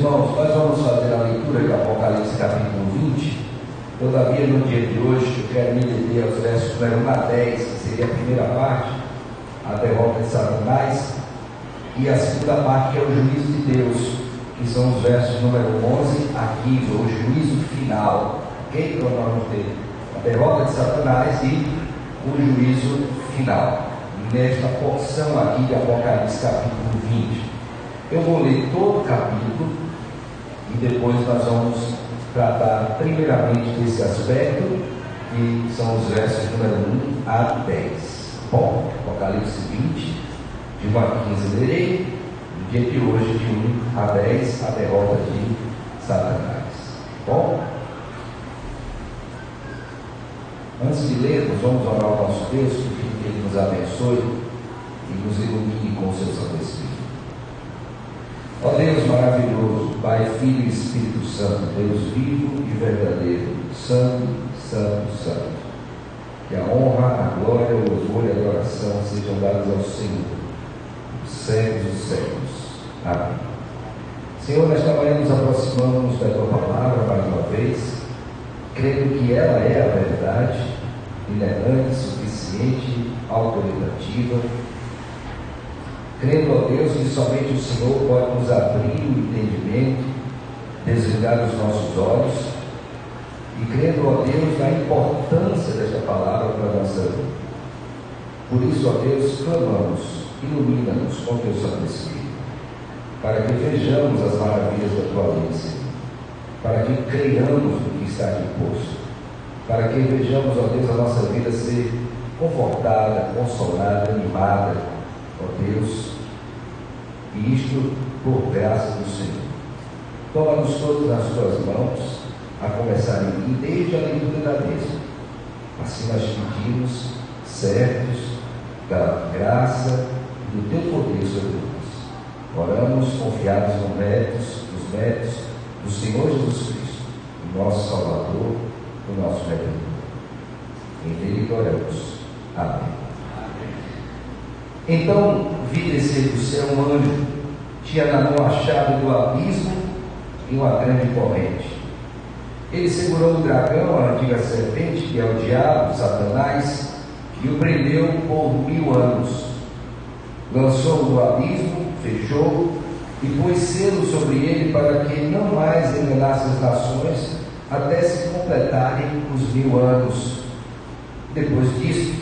irmãos, nós vamos fazer a leitura de Apocalipse capítulo 20. Todavia, no dia de hoje, eu quero me deter aos versos número 1 a 10, que seria a primeira parte, a derrota de Satanás, e a segunda parte, que é o juízo de Deus, que são os versos número 11 a 15, o juízo final. Ok? Então nós vamos ter a derrota de Satanás e o juízo final, nesta porção aqui de Apocalipse capítulo 20. Eu vou ler todo o capítulo e depois nós vamos tratar primeiramente desse aspecto, que são os versos número 1 a 10. Bom, Apocalipse 20, de 1 a 15 lerei, no dia de hoje, de 1 a 10, a derrota de Satanás. Bom, antes de lermos, vamos orar ao nosso Deus, que Ele nos abençoe e nos ilumine com o seu Santo Espírito. Ó Deus maravilhoso, Pai, Filho e Espírito Santo, Deus vivo e verdadeiro, Santo, Santo, Santo, que a honra, a glória, o louvor e a adoração sejam dados ao Senhor, os séculos dos séculos. Amém. Senhor, nesta manhã nos aproximamos da Tua palavra mais uma vez, crendo que ela é a verdade, inerrante, suficiente, autoritativa, crendo, ó Deus, que somente o Senhor pode nos abrir o entendimento, desligar os nossos olhos, e crendo, ó Deus, na importância desta palavra para a nossa vida. Por isso, ó Deus, clamamos, ilumina-nos com Teu Santo Espírito, para que vejamos as maravilhas da Tua lei, Senhor, para que creiamos no que está aqui posto, para que vejamos, ó Deus, a nossa vida ser confortada, consolada, animada, ó Deus, e isto por graça do Senhor. Toma-nos todos nas Tuas mãos, a começar em mim, desde a leitura da mesma. Assim nós pedimos, certos da graça e do Teu poder sobre nós. Oramos confiados nos méritos do Senhor Jesus Cristo, o nosso Salvador, o nosso Redentor. Em Ele oramos. Amém. Então vi descer do céu um anjo, tinha na mão a chave do abismo e uma grande corrente. Ele segurou o dragão, a antiga serpente, que é o diabo, Satanás, e o prendeu por 1000 anos. Lançou-o no abismo, fechou-o e pôs selo sobre ele para que não mais enganasse as nações até se completarem os 1000 anos. Depois disso,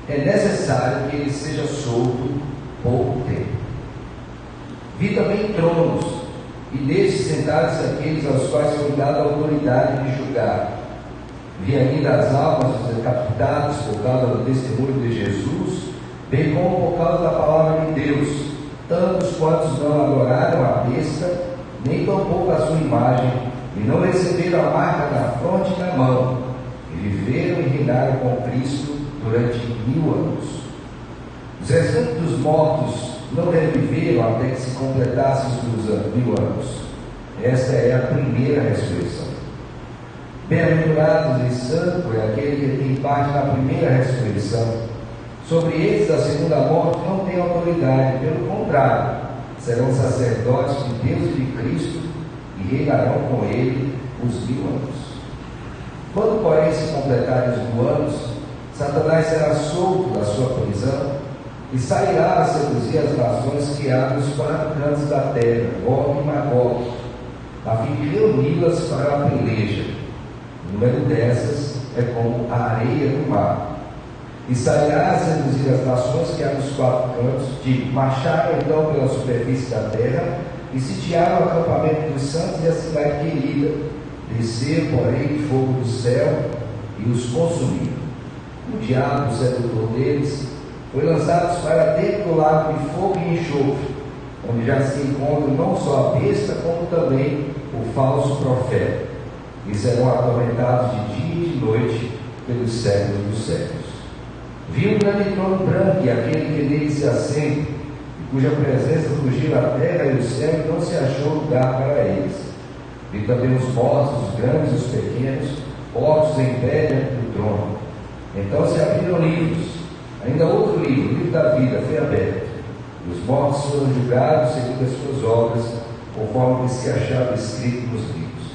é necessário que ele seja solto pouco tempo. Vi também tronos, e nestes sentados aqueles aos quais foi dada a autoridade de julgar. Vi ainda as almas dos decapitados por causa do testemunho de Jesus, bem como por causa da palavra de Deus, tantos quantos não adoraram a besta, nem tampouco a sua imagem, e não receberam a marca na fronte e na mão, e viveram e reinaram com Cristo durante 1000 anos. Os restantes dos mortos não reviveram até que se completassem os 1000 anos. Esta é a primeira ressurreição. Bem-aventurados e santo é aquele que tem parte na primeira ressurreição. Sobre eles a segunda morte não tem autoridade, pelo contrário, serão sacerdotes de Deus e de Cristo e reinarão com ele os 1000 anos. Quando, porém, se completarem os 1000 anos, Satanás será solto da sua prisão e sairá a seduzir as nações que há nos 4 cantos da terra, Gog e Magog, a fim de reuni-las para a peleja. O número dessas é como a areia do mar. E sairá a seduzir as nações que há nos 4 cantos, marcharam então pela superfície da terra e sitiaram o acampamento dos santos e a cidade querida. Descer, porém, fogo do céu e os consumiu. O diabo, o sedutor deles, foi lançado para dentro do lago de fogo e enxofre, onde já se encontra não só a besta, como também o falso profeta, e serão atormentados de dia e de noite pelos séculos dos séculos. Vi um grande trono branco e aquele que nele se assenta, e cuja presença fugiu a terra e o céu, e não se achou lugar para eles. Vi também os mortos, os grandes e os pequenos, postos em pé diante do trono. Então se abriram livros. Ainda outro livro, o livro da vida, foi aberto. E os mortos foram julgados segundo as suas obras, conforme que se achava escrito nos livros.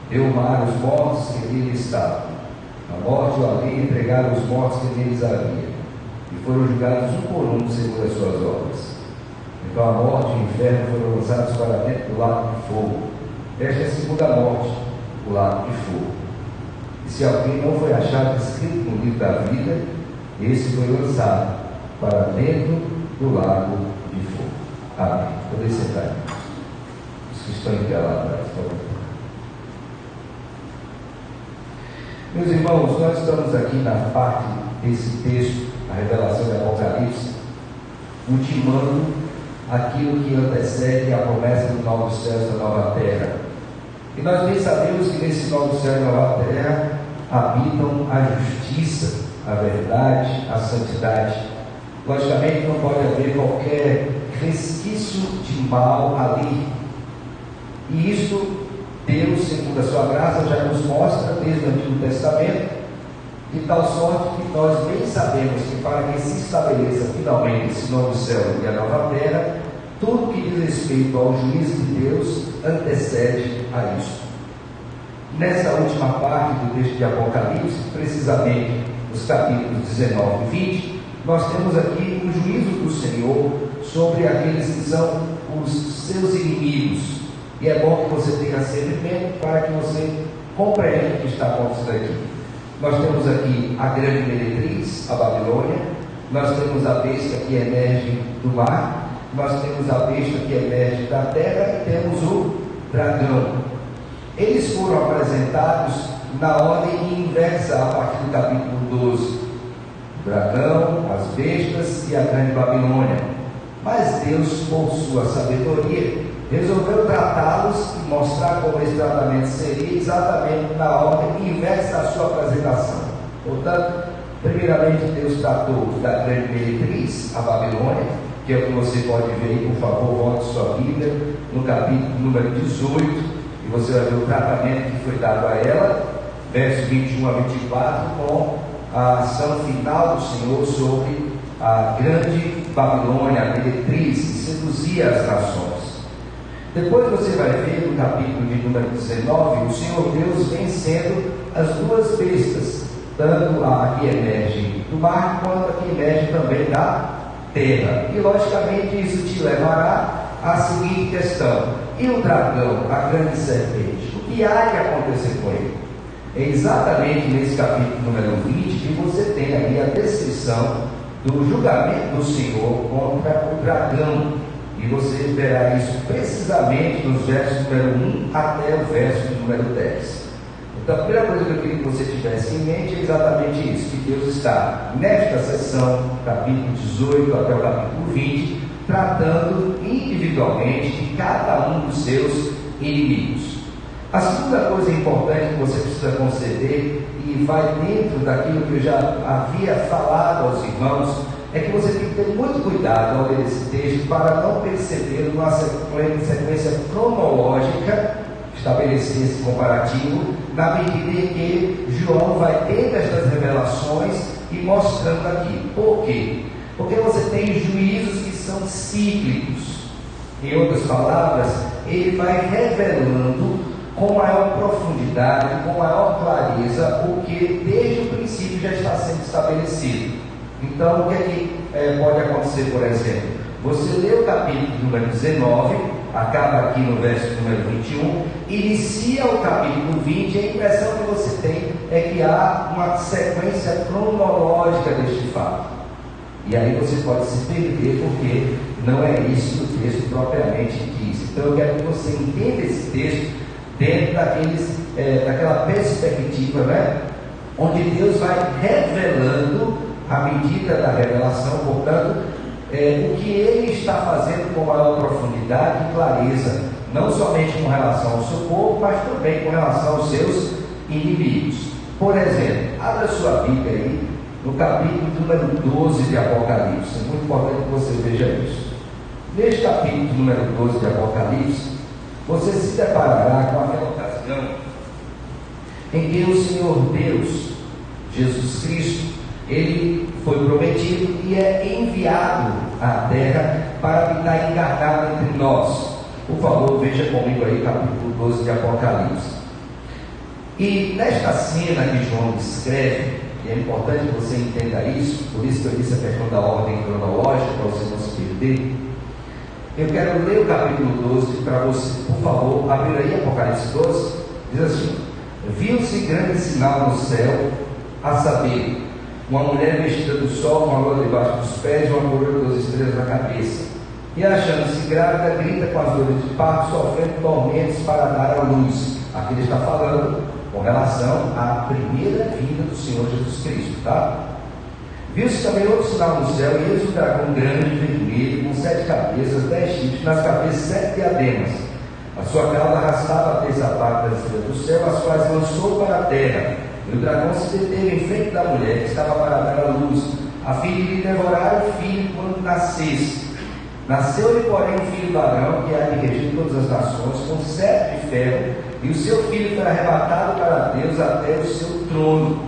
Deu o mar os mortos que nele estavam, a morte e o além entregaram os mortos que neles havia, e foram julgados um por um segundo as suas obras. Então a morte e o inferno foram lançados para dentro do lago de fogo. Esta é a segunda morte, o lago de fogo. E se alguém não foi achado escrito no livro da vida, esse foi lançado para dentro do lago de fogo. Amém. Podem sentar. Os que estão em pé lá atrás, por favor. Meus irmãos, nós estamos aqui na parte desse texto, a revelação de Apocalipse, ultimando aquilo que antecede a promessa dos novos céus e da nova terra. E nós bem sabemos que nesse novo céu e nova terra habitam a justiça, a verdade, a santidade. Logicamente não pode haver qualquer resquício de mal ali. E isto Deus, segundo a sua graça, já nos mostra desde o Antigo Testamento, de tal sorte que nós bem sabemos que para que se estabeleça finalmente esse novo céu e a nova terra, tudo que diz respeito ao juízo de Deus antecede a isso. Nessa última parte do texto de Apocalipse, precisamente os capítulos 19 e 20, nós temos aqui o juízo do Senhor sobre aqueles que são os seus inimigos. E é bom que você tenha sempre mente para que você compreenda o que está acontecendo aqui. Nós temos aqui a grande meretriz, a Babilônia. Nós temos a besta que emerge do mar. Nós temos a besta que emerge da terra e temos o dragão. Eles foram apresentados na ordem inversa a partir do capítulo 12. O dragão, as bestas e a grande Babilônia. Mas Deus, por sua sabedoria, resolveu tratá-los e mostrar como esse tratamento seria exatamente na ordem inversa da sua apresentação. Portanto, primeiramente Deus tratou da grande meretriz, a Babilônia, que é o que você pode ver aí, por favor, volte sua Bíblia, no capítulo número 18, e você vai ver o tratamento que foi dado a ela, versos 21 a 24, com a ação final do Senhor sobre a grande Babilônia, a meretriz, que seduzia as nações. Depois você vai ver no capítulo de número 19, o Senhor Deus vencendo as duas bestas, tanto a que emerge do mar, quanto a que emerge também da terra. E logicamente isso te levará à seguinte questão: e o dragão, a grande serpente, o que há que acontecer com ele? É exatamente nesse capítulo número 20 que você tem aí a descrição do julgamento do Senhor contra o dragão. E você verá isso precisamente nos versos número 1 até o verso número 10. Então a primeira coisa que eu queria que você tivesse em mente é exatamente isso, que Deus está nesta sessão, capítulo 18 até o capítulo 20, tratando individualmente de cada um dos seus inimigos. A segunda coisa importante que você precisa conceder, e vai dentro daquilo que eu já havia falado aos irmãos, é que você tem que ter muito cuidado ao ler esse texto para não perceber uma sequência cronológica, estabelecer esse comparativo, na medida em que João vai tendo estas revelações e mostrando aqui. Por quê? Porque você tem juízos que são cíclicos. Em outras palavras, ele vai revelando com maior profundidade, com maior clareza, o que desde o princípio já está sendo estabelecido. Então, o que é que pode acontecer, por exemplo? Você lê o capítulo número 19, acaba aqui no verso número 21, inicia o capítulo 20, e a impressão que você tem é que há uma sequência cronológica deste fato. E aí você pode se perder, porque não é isso que o texto propriamente diz. Então, eu quero que você entenda esse texto dentro daquela perspectiva, né? Onde Deus vai revelando à medida da revelação, portanto, o que ele está fazendo com maior profundidade e clareza, não somente com relação ao seu povo, mas também com relação aos seus inimigos. Por exemplo, abra sua Bíblia aí, no capítulo número 12 de Apocalipse. É muito importante que você veja isso. Neste capítulo número 12 de Apocalipse, você se deparará com aquela ocasião em que o Senhor Deus, Jesus Cristo, ele foi prometido e é enviado à terra para habitar encarnado entre nós. Por favor, veja comigo aí capítulo 12 de Apocalipse. E nesta cena que João descreve, e é importante que você entenda isso, por isso que eu disse a questão da ordem cronológica, para você não se perder. Eu quero ler o capítulo 12 para você, por favor, abrir aí Apocalipse 12, diz assim: viu-se grande sinal no céu, a saber, uma mulher vestida do sol, com a lua debaixo dos pés e uma coroa de 12 estrelas na cabeça. E achando-se grávida, grita com as dores de parto, sofrendo tormentos para dar à luz. Aqui ele está falando com relação à primeira vinda do Senhor Jesus Cristo, tá? Viu-se também outro sinal no céu, e eis um dragão grande, vermelho, com 7 cabeças, 10 chifres, nas cabeças 7 diademas. A sua cauda arrastava a terça parte das estrelas do céu, as quais lançou para a terra. E o dragão se deteve em frente da mulher, que estava para dar à luz, a fim de lhe devorar o filho quando nascesse. Nasceu-lhe, porém, um filho varão, que há de regir todas as nações, com cetro de ferro, e o seu filho foi arrebatado para Deus até o seu trono.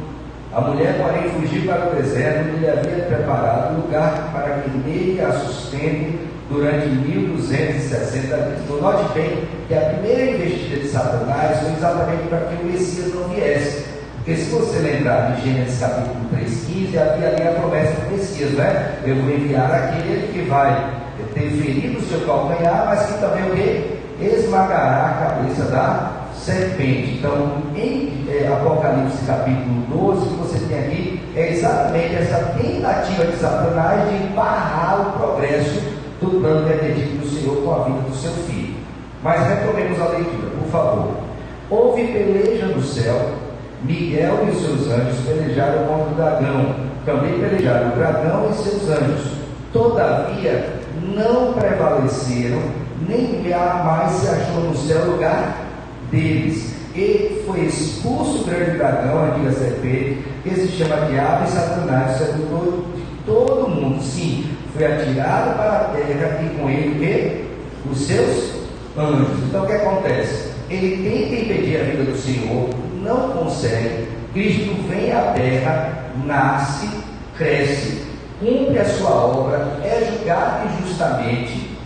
A mulher, porém, fugiu para o deserto, onde lhe havia preparado lugar para que nele a sustente durante 1260 dias. Então, note bem que a primeira investida de Satanás foi exatamente para que o Messias não viesse. Porque se você lembrar de Gênesis capítulo 3,15, havia ali a promessa do Messias, né? Eu vou enviar aquele que vai ter ferido o seu calcanhar, mas que também o quê? Esmagará a cabeça da serpente. Então, em Apocalipse capítulo 12, que você tem aqui, é exatamente essa tentativa de Satanás de barrar o progresso do plano redentivo do Senhor com a vida do seu filho. Mas retomemos a leitura, por favor. Houve peleja no céu, Miguel e os seus anjos pelejaram contra o dragão, também pelejaram o dragão e seus anjos. Todavia, não prevaleceram, nem mais se achou no céu lugar deles. E foi expulso o grande dragão, a antiga serpente, que se chama Diabo e Satanás, sedutor de todo mundo. Sim, foi atirado para a terra e com ele os seus anjos. Então o que acontece? Ele tenta impedir a vida do Senhor, não consegue. Cristo vem à terra, nasce, cresce, cumpre a sua obra, é julgado injustamente,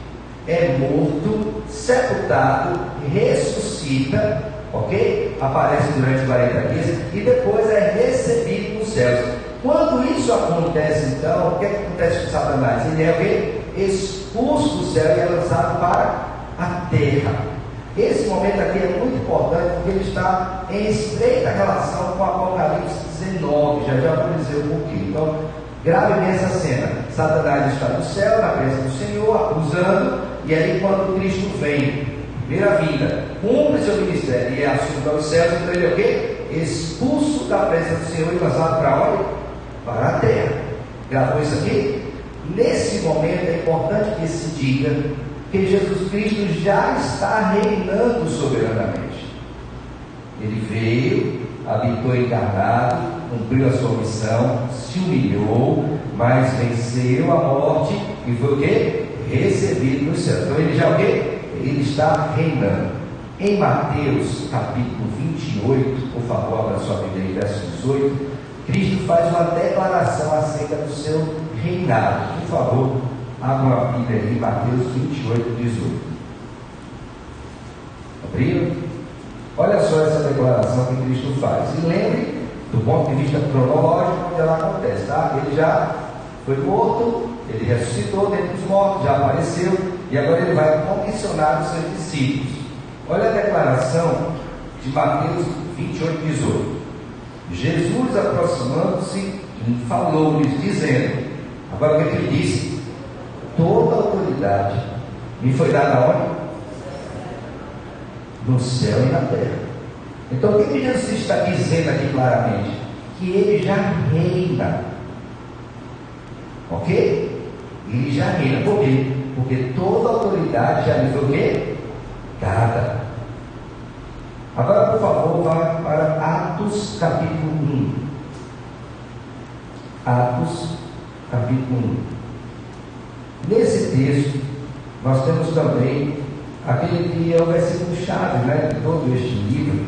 é morto, sepultado, ressuscita, ok? Aparece durante 40 dias e depois é recebido nos céus. Quando isso acontece, então, o que acontece com Satanás? Ele é o quê? Expulso do céu e é lançado para a terra. Esse momento aqui é muito importante porque ele está em estreita relação com Apocalipse 19. Já vou dizer o porquê. Então, grave bem essa cena. Satanás está no céu, na presença do Senhor, acusando, e aí quando Cristo vem, primeira vinda, cumpre seu ministério e é assunto aos céus, então ele é o quê? Expulso da presença do Senhor e lançado para onde? Para a terra. Gravou isso aqui? Nesse momento é importante que se diga que Jesus Cristo já está reinando soberanamente. Ele veio, habitou encarnado, cumpriu a sua missão, se humilhou, mas venceu a morte e foi o quê? Recebido no céu. Então ele já o quê? Ele está reinando. Em Mateus capítulo 28, por favor, abra sua Bíblia aí, verso 18, Cristo faz uma declaração acerca do seu reinado. Por favor, abra a Bíblia aí, Mateus 28, 18. Abriram? Olha só essa declaração que Cristo faz. E lembre, do ponto de vista cronológico, onde ela acontece, tá? Ele já foi morto, ele ressuscitou dentre os mortos, já apareceu, e agora ele vai comissionar os seus discípulos. Olha a declaração de Mateus 28, 18. Jesus, aproximando-se, falou-lhes, dizendo, agora o que ele disse? Toda a autoridade me foi dada onde? No céu e na terra. Então o que Jesus está dizendo aqui claramente? Que ele já reina. Ok? Ele já reina. Por quê? Porque toda a autoridade já lhe foi o quê? Dada. Agora, por favor, vá para Atos capítulo 1. Atos capítulo 1. Nesse texto, nós temos também aquele que é o versículo chave, né, de todo este livro,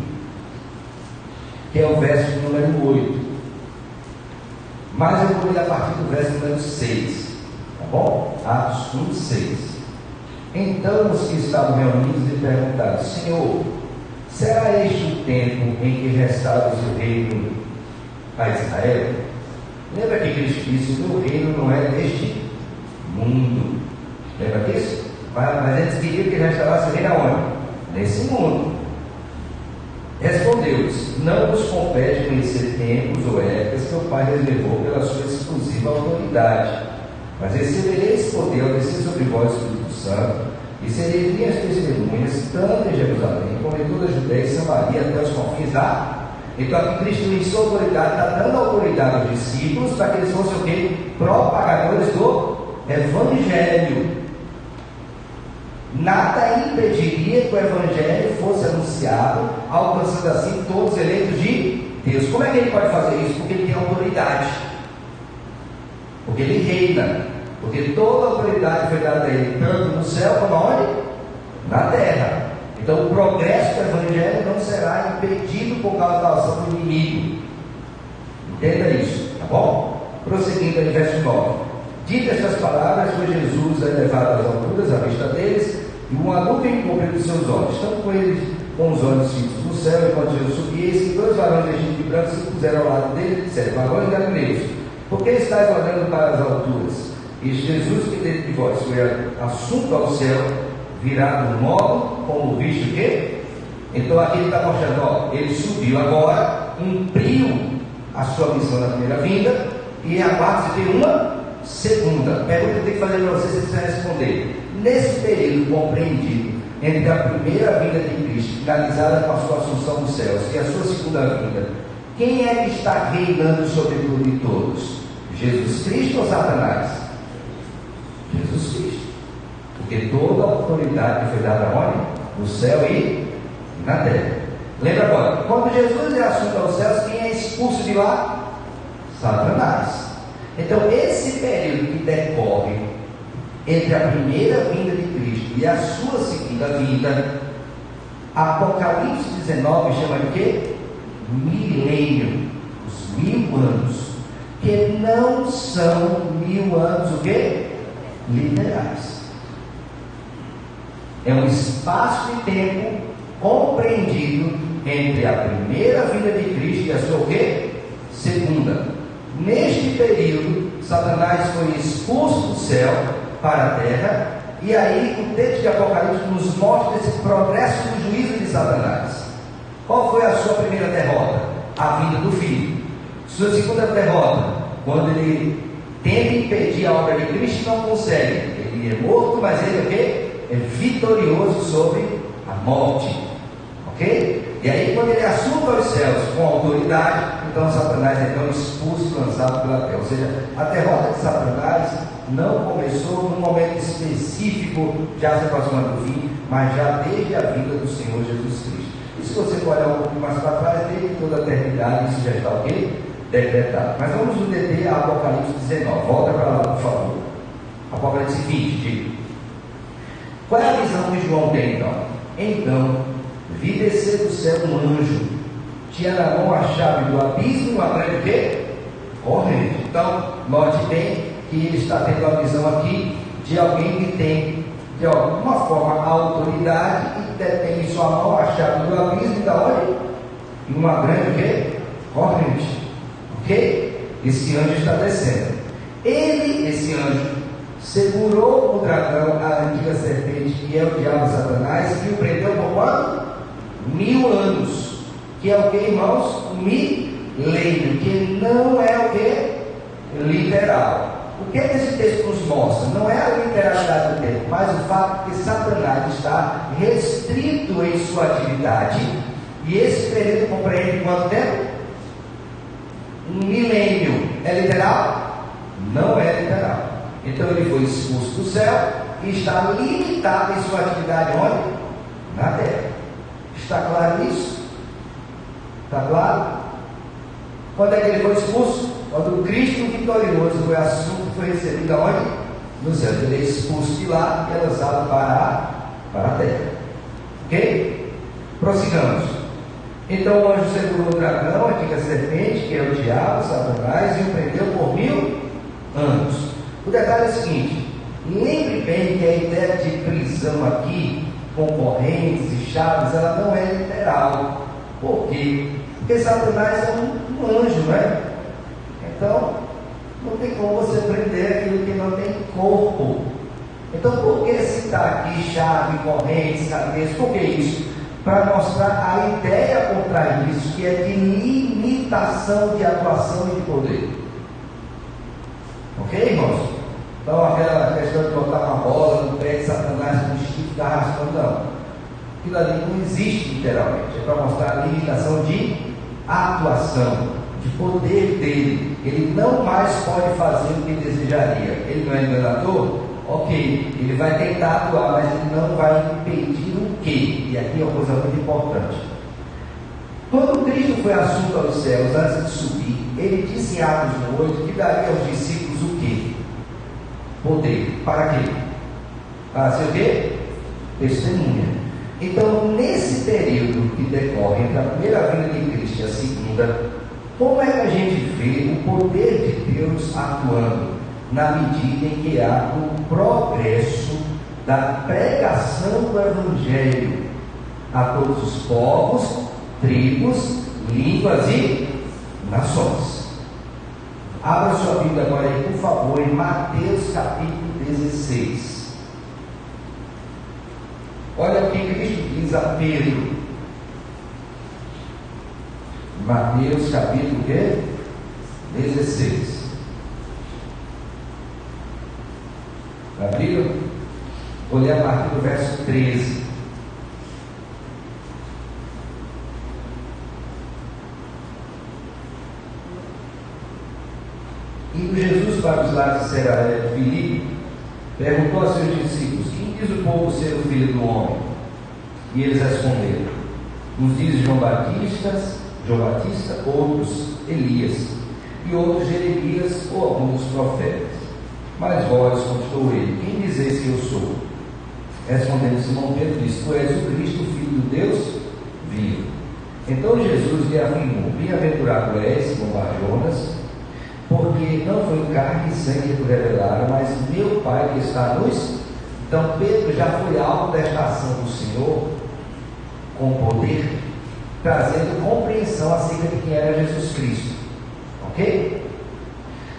que é o verso número 8. Mas eu vou ler a partir do verso número 6, tá bom? Atos 1, 6. Então os que estavam reunidos lhe perguntaram: Senhor, será este o tempo em que restaures o reino a Israel? Lembra que Cristo disse: o meu reino não é deste mundo. Lembra disso? Mas eles queriam que restaurasse o reino aonde? Nesse mundo. Respondeu-lhes: não vos compete conhecer tempos ou épocas que o Pai reservou pela sua exclusiva autoridade, mas recebereis poder ao descer sobre vós o Espírito Santo, e sereis minhas testemunhas, tanto em Jerusalém como em toda a Judéia e Samaria, até os confins da. Então aqui Cristo, em sua autoridade, está dando autoridade aos discípulos para que eles fossem o quê? Propagadores do Evangelho. Nada impediria que o Evangelho fosse anunciado, alcançando assim todos os eleitos de Deus. Como é que ele pode fazer isso? Porque ele tem autoridade, porque ele reina, porque toda a autoridade foi dada a ele, tanto no céu como aonde? Na terra. Então o progresso do Evangelho não será impedido por causa da ação do inimigo. Entenda isso, tá bom? Prosseguindo em verso 9: dito estas palavras, foi Jesus elevado às alturas à vista deles, e uma nuvem cobriu os seus olhos. Estão com eles com os olhos fitos no céu, enquanto Jesus subia, e que dois varões vestidos de branco se puseram ao lado dele e disseram: varões galileus, por que estáis olhando para as alturas? E Jesus, que dentro de vós foi assunto ao céu, virá do modo como visto o quê? Então aqui ele está mostrando, ó, ele subiu agora, cumpriu a sua missão na primeira vinda, e aguarda se tem uma segunda. Pergunta que eu tenho que fazer para vocês, vocês vão responder. Nesse período compreendido entre a primeira vinda de Cristo, finalizada com a sua assunção dos céus, e a sua segunda vinda, quem é que está reinando sobre tudo e todos? Jesus Cristo ou Satanás? Jesus Cristo. Porque toda a autoridade foi dada onde? No céu e na terra. Lembra agora, quando Jesus é assunto aos céus, quem é expulso de lá? Satanás. Então esse período que decorre entre a primeira vinda de Cristo e a sua segunda vinda, Apocalipse 19 chama de quê? Milênio, os 1000 anos, que não são 1000 anos o quê? Literais. É um espaço de tempo compreendido entre a primeira vinda de Cristo e a sua o quê? Segunda. Neste período, Satanás foi expulso do céu para a terra, e aí o texto de Apocalipse nos mostra esse progresso do juízo de Satanás. Qual foi a sua primeira derrota? A vinda do Filho. Sua segunda derrota, quando ele tenta impedir a obra de Cristo, não consegue. Ele é morto, mas ele é o quê? É vitorioso sobre a morte. Ok? E aí quando ele assume aos céus com autoridade, então Satanás é então expulso e lançado pela terra. Ou seja, a derrota de Satanás não começou num momento específico, já se aproximando do fim, mas já desde a vinda do Senhor Jesus Cristo. E se você olhar um pouco mais para trás, desde toda a eternidade, isso já está o quê? Decretado. Mas vamos nos deter a Apocalipse 19. Volta para lá, por favor. Apocalipse 20, diga. Qual é a visão que João tem então? Então, vi descer do céu um anjo, tinha na mão a chave do abismo e uma grande quê? Corrente. Então, note bem que ele está tendo a visão aqui de alguém que tem, de alguma forma, a autoridade e tem em sua mão a chave do abismo e da onde? E uma grande quê? Corrente. Ok? Esse anjo está descendo. Ele, esse anjo, segurou o dragão, a antiga serpente, que é o diabo Satanás, e o prendeu por quanto? 1000 anos. Que é o que, irmãos? Milênio, que não é o que? Literal. O que esse texto nos mostra? Não é a literalidade do tempo, mas o fato de que Satanás está restrito em sua atividade, e esse período compreende quanto tempo? Um milênio. É literal? Não é literal. Então ele foi expulso do céu e está limitado em sua atividade onde? Na terra. Está claro isso? Está claro? Quando é que ele foi expulso? Quando o Cristo vitorioso foi assunto, foi recebido aonde? No céu. Ele é expulso de lá e é lançado para a terra. Ok? Prossigamos. Então o anjo segurou o dragão, a antiga serpente, que é o diabo, Satanás, e o prendeu por 1000 anos. O detalhe é o seguinte: lembre bem que a ideia ideia de prisão aqui, com correntes e chaves, ela não é literal. Por quê? Porque Satanás é um anjo, né? Então, não tem como você prender aquilo que não tem corpo. Então, por que citar aqui chave, correntes, cadeias? Por que isso? Para mostrar a ideia por trás disso, que é de limitação de atuação e de poder. Ok, irmãos? Então, aquela questão de botar uma bola no pé de Satanás no chifre da ração, não. Aquilo ali não existe literalmente. É para mostrar a limitação de atuação, de poder dele. Ele não mais pode fazer o que desejaria. Ele não é enganador? Ok, ele vai tentar atuar, mas ele não vai impedir o quê? E aqui é uma coisa muito importante. Quando Cristo foi assunto aos céus, antes de subir, ele disse em Atos 8 que daria aos discípulos o quê? Poder. Para quê? Para ser o quê? Testemunha. Então, nesse período que decorre entre a primeira vinda de Cristo e a segunda, como é que a gente vê o poder de Deus atuando? Na medida em que há o progresso da pregação do Evangelho a todos os povos, tribos, línguas e nações. Abra sua Bíblia agora aí, por favor, em Mateus capítulo 16. Olha o que Cristo diz a Pedro. Mateus capítulo 16. Abriram? Vou ler a partir do verso 13. Indo Jesus para os lados de Cesareia de Filipe, perguntou a seus discípulos: quem diz o povo ser o filho do homem? E eles responderam: uns dizem João Batista, outros Elias, e outros Jeremias ou alguns dos profetas. Mas vós, contestou ele, quem dizeis que eu sou? Respondendo Simão Pedro, disse: tu és o Cristo, o Filho do Deus vivo. Então Jesus lhe afirmou: bem-aventurado és, Simão Bar-Jonas, porque não foi carne e sangue que te revelaram, mas meu Pai que está nos... Então Pedro já foi alvo desta ação do Senhor com poder, trazendo compreensão acerca de quem era Jesus Cristo. Ok?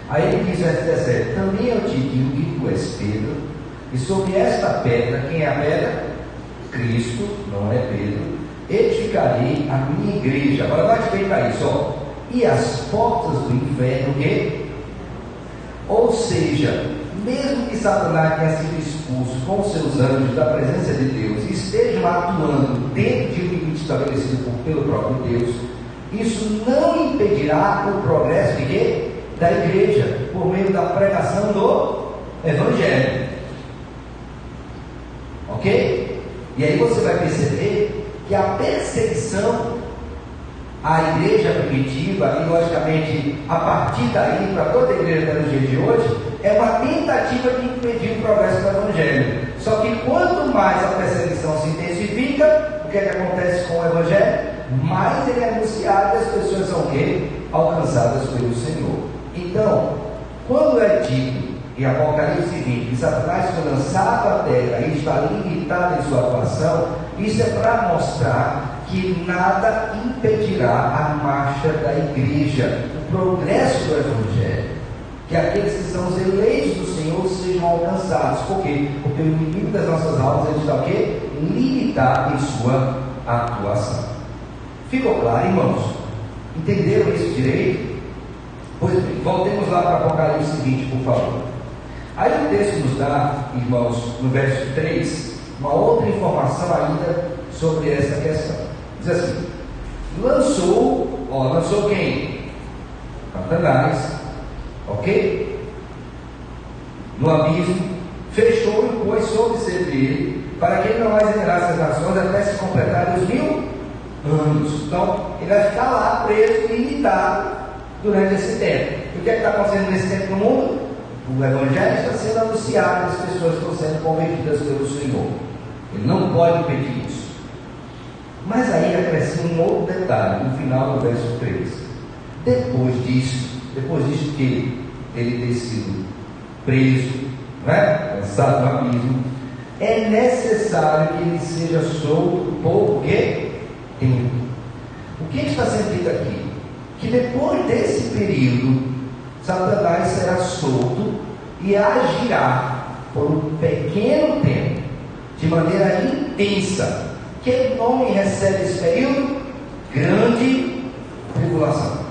Aí ele diz, verso 17: também eu te digo que tu és Pedro, e sobre esta pedra, quem é a pedra? Cristo, não é Pedro, edificarei a minha igreja. Agora vai explicar isso, ó. E as portas do inferno, o quê? Ou seja, mesmo que Satanás tenha sido expulso com seus anjos da presença de Deus e estejam atuando dentro de um limite estabelecido pelo próprio Deus, isso não impedirá o progresso de quê? Da igreja, por meio da pregação do Evangelho. Ok? E aí você vai perceber que a perseguição à igreja primitiva, e logicamente a partir daí para toda a igreja nos dias de hoje, é uma tentativa de impedir o progresso do Evangelho. Só que quanto mais a perseguição se intensifica, o que é que acontece com o Evangelho? Mais ele é anunciado e as pessoas são o quê? Alcançadas pelo Senhor. Então, quando é dito em Apocalipse 20 que Satanás foi lançado à terra e está limitado em sua atuação, isso é para mostrar que nada impedirá a marcha da igreja, o progresso do Evangelho, que aqueles que são os eleitos do Senhor sejam alcançados. Por quê? Porque o inimigo das nossas almas, ele está o quê? Limitado em sua atuação. Ficou claro, irmãos? Entenderam isso direito? Pois bem, voltemos lá para Apocalipse 20, por favor. Aí o texto nos dá, irmãos, no verso 3, uma outra informação ainda sobre essa questão. Diz assim: lançou quem? Satanás, ok? No abismo, fechou e pôs sobre ele, para que ele não mais enganasse as nações até se completarem os 1000 anos. Então, ele vai ficar lá preso e limitado durante esse tempo. E o que é que está acontecendo nesse tempo no mundo? O Evangelho está sendo anunciado, as pessoas estão sendo convertidas pelo Senhor. Ele não pode impedir isso. Mas aí acrescenta um outro detalhe no final do verso 3. Depois disso que ele ter sido preso, lançado no abismo, é necessário que ele seja solto por quê? Tempo. O que está sendo dito aqui? Que depois desse período, Satanás será solto e agirá por um pequeno tempo, de maneira intensa. Que nome recebe esse período? Grande tribulação.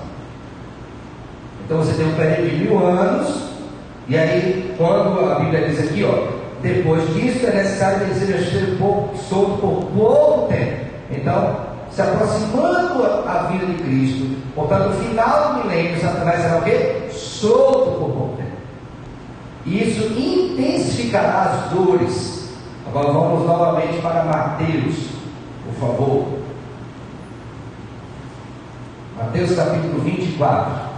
Então você tem um período de 1000 anos, e aí quando a Bíblia diz aqui, depois disso é necessário que ele seja solto por pouco tempo. Então, se aproximando a vida de Cristo, portanto, no final do milênio, Satanás será o quê? Solto por pouco tempo. E isso intensificará as dores. Agora vamos novamente para Mateus, por favor. Mateus capítulo 24.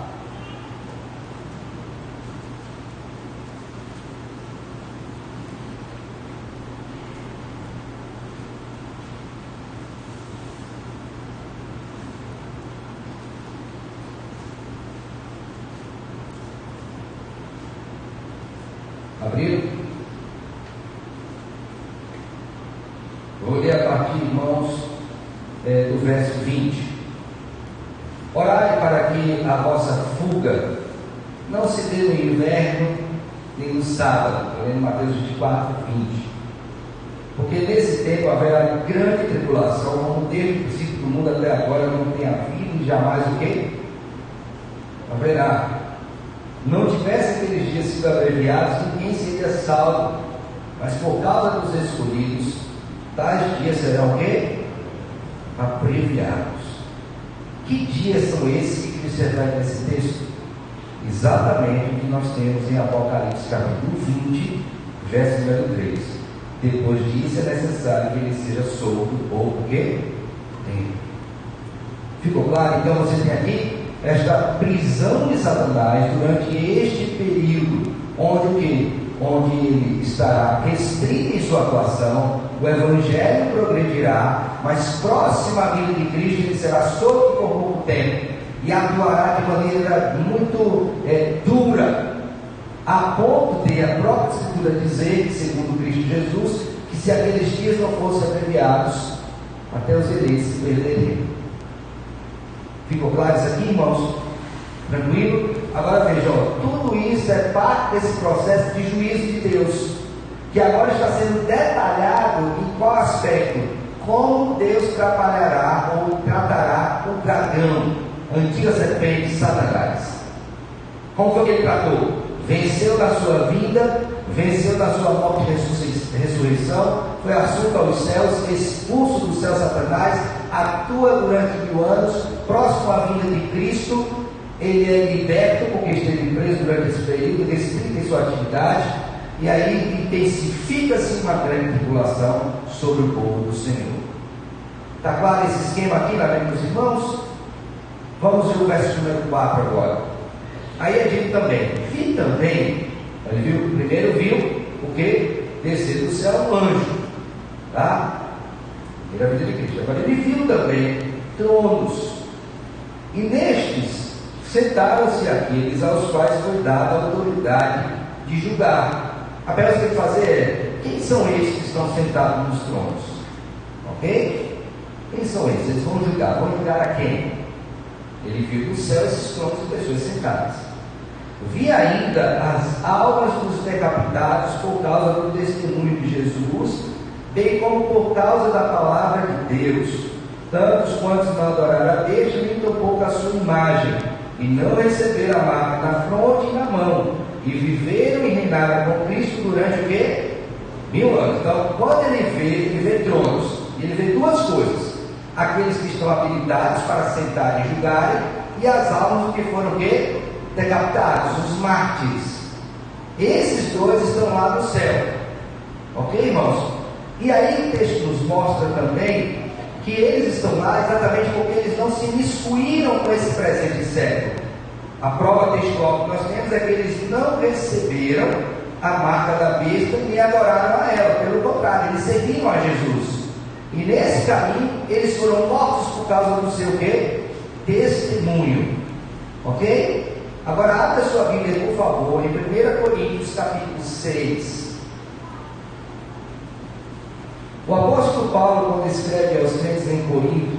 Abriram? Vou ler a partir, irmãos, do verso 20. Orai para que a vossa fuga não se dê no inverno nem no sábado. Estou lendo Mateus 24, 20. Porque nesse tempo haverá grande tribulação, como desde o princípio do mundo até agora não tem havido e jamais o quê? Haverá. Não tivesse aqueles dias sido abreviados, ninguém seria salvo, mas por causa dos escolhidos, tais dias serão o quê? Abreviados. Que dias são esses que Cristo refere nesse texto? Exatamente o que nós temos em Apocalipse capítulo 20, verso número 3. Depois disso é necessário que ele seja solto por quê? Tempo. Ficou claro? Então você tem aqui esta prisão de Satanás durante este período, onde ele estará restrito em sua atuação, o Evangelho progredirá, mas próximo à vida de Cristo ele será solto por pouco tempo e atuará de maneira muito dura, a ponto de a própria Escritura dizer, segundo Cristo Jesus, que se aqueles dias não fossem abreviados, até os eleitos se perderiam. Ficou claro isso aqui, irmãos? Tranquilo? Agora vejam, tudo isso é parte desse processo de juízo de Deus, que agora está sendo detalhado em qual aspecto? Como Deus trabalhará ou tratará o dragão, a antiga serpente Satanás. Como foi que ele tratou? Venceu na sua vida, venceu na sua morte e ressurreição, foi assunto aos céus, expulso do céu Satanás, atua durante 1000 anos, próximo à vinda de Cristo, ele é liberto porque esteve preso durante esse período, restrita em sua atividade, e aí intensifica-se uma grande tribulação sobre o povo do Senhor. Está claro esse esquema aqui na mente dos irmãos? Vamos ver o verso número 4 agora. Aí é dito também, vi também, ele viu, primeiro viu o que? Descer do céu um anjo, tá? Era a vida de Cristo. Agora ele viu também tronos, e nestes sentaram-se aqueles aos quais foi dada a autoridade de julgar. A pergunta que tem que fazer é: quem são esses que estão sentados nos tronos? Ok? Quem são esses? Eles vão julgar. Vão julgar a quem? Ele viu do céu esses tronos de pessoas sentadas. Vi ainda as almas dos decapitados por causa do testemunho de Jesus, bem como por causa da palavra de Deus, tantos quantos não adoraram a Deus, nem tampouco a sua imagem, e não receberam a marca na fronte e na mão, e viveram e reinaram com Cristo durante o quê? 1000 anos. Então, quando ele vê tronos, ele vê duas coisas: aqueles que estão habilitados para sentar e julgarem, e as almas que foram o quê? Decapitados, os mártires. Esses dois estão lá no céu. Ok, irmãos? E aí o texto nos mostra também que eles estão lá exatamente porque eles não se miscuíram com esse presente século. A prova textual que nós temos é que eles não receberam a marca da besta nem adoraram a ela. Pelo contrário, eles serviram a Jesus. E nesse caminho, eles foram mortos por causa do seu quê? Testemunho. Ok? Agora, abra sua Bíblia, por favor, em 1 Coríntios, capítulo 6. O apóstolo Paulo, quando escreve aos crentes em Corinto,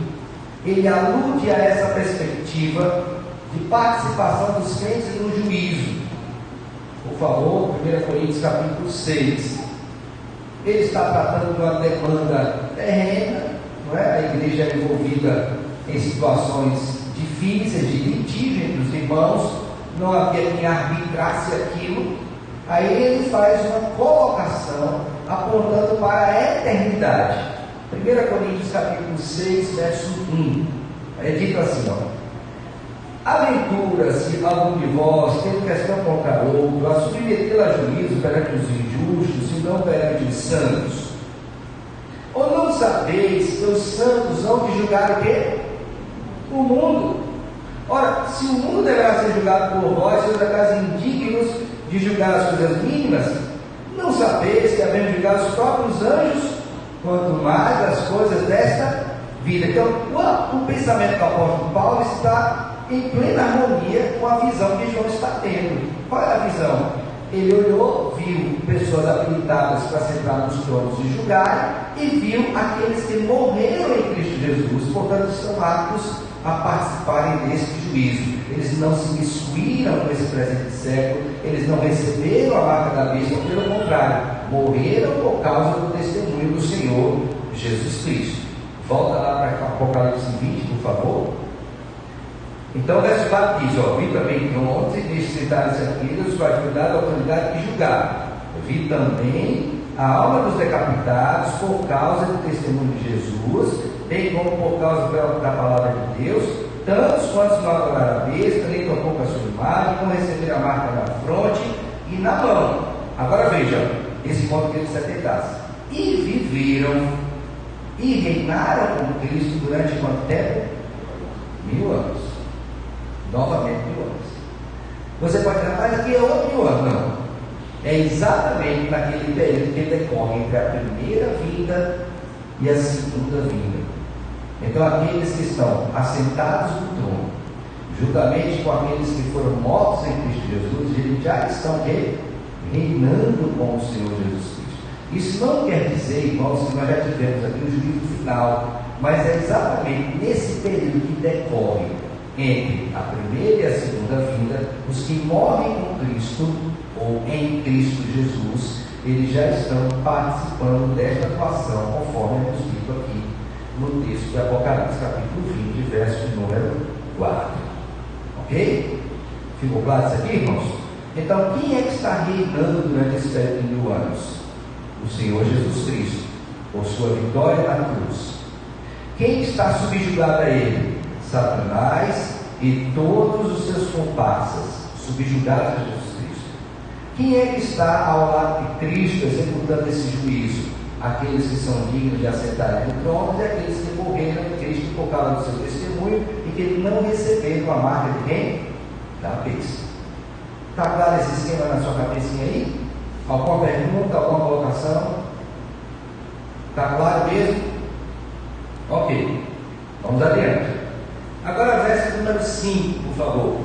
ele alude a essa perspectiva de participação dos crentes no juízo. Por favor, 1 Coríntios capítulo 6. Ele está tratando de uma demanda terrena, não é? A igreja é envolvida em situações difíceis de litígio entre os irmãos, não havia quem arbitrasse aquilo. Aí ele faz uma colocação apontando para a eternidade. 1 Coríntios capítulo 6, verso 1. É dito assim, aventura se algum de vós, tendo questão contra outro, a submetê-lo a juízo perante os injustos, e não perante os santos? Ou não sabeis que os santos hão de julgar o quê? O mundo. Ora, se o mundo deverá ser julgado por vós, sois acaso indignos de julgar as coisas mínimas? Não sabeis que havemos de julgar os próprios anjos, quanto mais as coisas desta vida? Então, o pensamento do apóstolo Paulo está em plena harmonia com a visão que João está tendo. Qual é a visão? Ele olhou, viu pessoas habilitadas para sentar nos tronos e julgar, e viu aqueles que morreram em Cristo Jesus, portanto estão aptos a participarem deste juízo. Eles não se miscuíram com esse presente século, eles não receberam a marca da besta, pelo contrário, morreram por causa do testemunho do Senhor Jesus Cristo. Volta lá para Apocalipse 20, por favor. Então, o verso 4 diz: vi também que 11 bichos sentados aqui, os quais me dado a autoridade de julgar. Vi também a alma dos decapitados por causa do testemunho de Jesus, bem como por causa da palavra de Deus, tantos quantos não adoraram a besta, nem tocou com a sua imagem, não receberam a marca na fronte e na mão. Agora vejam, esse ponto que ele se atentasse. E viveram e reinaram com Cristo durante quanto tempo? 1000 anos. Novamente 1000 anos. Você pode dizer, mas aqui é outro 1000 anos. Não. É exatamente naquele período que decorre entre a primeira vinda e a segunda vinda. Então, aqueles que estão assentados no trono, juntamente com aqueles que foram mortos em Cristo Jesus, eles já estão reinando com o Senhor Jesus Cristo. Isso não quer dizer, irmãos, que nós já tivemos aqui o juízo final, mas é exatamente nesse período que decorre entre a primeira e a segunda vinda, os que morrem com Cristo ou em Cristo Jesus, eles já estão participando desta atuação, conforme é descrito aqui no texto de Apocalipse, capítulo 20, verso número 4. Ok? Ficou claro isso aqui, irmãos? Então, quem é que está reinando durante esse período de 1000 anos? O Senhor Jesus Cristo, por sua vitória na cruz. Quem está subjugado a Ele? Satanás e todos os seus comparsas, subjugados a Jesus Cristo. Quem é que está ao lado de Cristo executando esse juízo? Aqueles que são dignos de assentarem no trono e aqueles que morreram em Cristo por causa do seu testemunho e que não receberam a marca de quem? Da besta. Está claro esse esquema na sua cabecinha aí? Alguma pergunta, alguma colocação? Está claro mesmo? Ok, vamos adiante. Agora, verso número 5, por favor.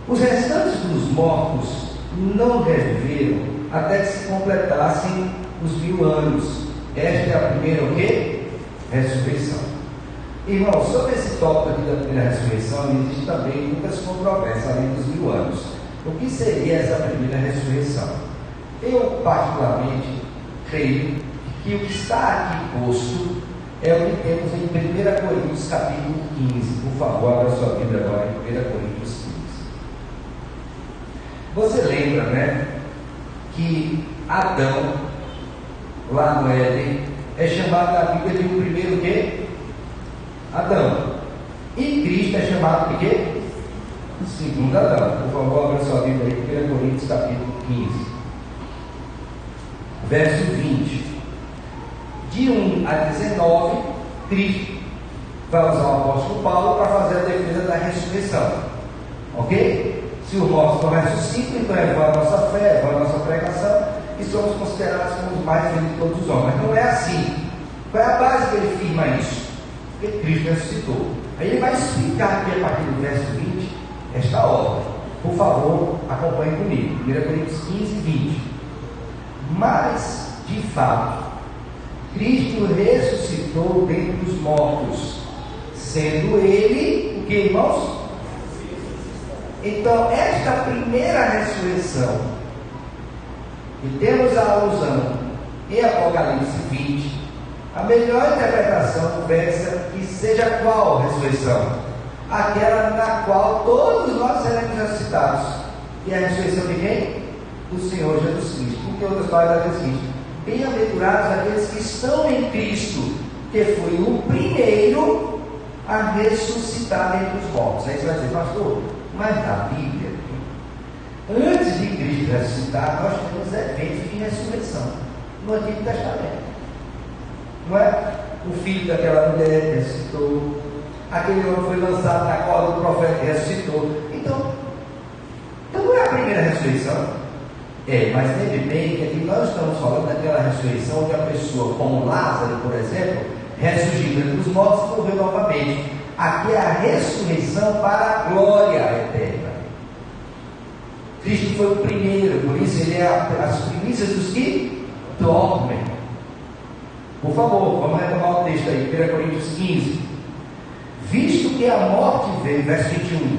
Os restantes dos mortos não reviveram até que se completassem os 1000 anos. Esta é a primeira o quê? Ressurreição. Irmãos, sobre esse tópico aqui da primeira ressurreição, existe também muitas controvérsias além dos 1000 anos. O que seria essa primeira ressurreição? Eu, particularmente, creio que o que está aqui posto é o que temos em 1 Coríntios capítulo 15. Por favor, abra sua Bíblia agora em 1 Coríntios 15. Você lembra, né, que Adão, lá no Éden, é chamado na Bíblia de o primeiro o quê? Adão. E Cristo é chamado de quê? O segundo Adão. Por favor, abra sua Bíblia aí, 1 Coríntios capítulo 15. Verso 20. De 1 a 19, Cristo vai usar o apóstolo Paulo para fazer a defesa da ressurreição. Ok? Se os mortos não ressuscitam, então é vã a nossa fé, é vã a nossa pregação, e somos considerados como os mais felizes de todos os homens. Mas não é assim. Qual é a base que ele firma isso? Porque Cristo ressuscitou. Aí ele vai explicar aqui a partir do verso 20 esta ordem. Por favor, acompanhe comigo. 1 Coríntios 15, 20. Mas, de fato, Cristo ressuscitou dentre os mortos, sendo Ele, o que, irmãos? Então, esta primeira ressurreição, que temos a alusão em Apocalipse 20, a melhor interpretação versa que seja qual ressurreição? Aquela na qual todos nós seremos ressuscitados. E a ressurreição de quem? Do Senhor Jesus Cristo. Porque outras palavras dizem assim: bem-aventurados aqueles que estão em Cristo, que foi o primeiro a ressuscitar dentre os mortos. Aí você vai dizer, pastor, mas na Bíblia, antes de Cristo ressuscitar, nós temos eventos de ressurreição no Antigo Testamento. Não é? O filho daquela mulher ressuscitou, aquele homem foi lançado na corda do profeta e ressuscitou. Então não é a primeira ressurreição. Mas lembre bem que aqui nós estamos falando daquela ressurreição onde a pessoa, como Lázaro, por exemplo, ressurgiu entre os mortos e morreu novamente. Aqui é a ressurreição para a glória eterna. Cristo foi o primeiro, por isso ele é as primícias dos que dormem. Por favor, vamos retomar o texto aí, 1 Coríntios 15. Visto que a morte veio, verso 21,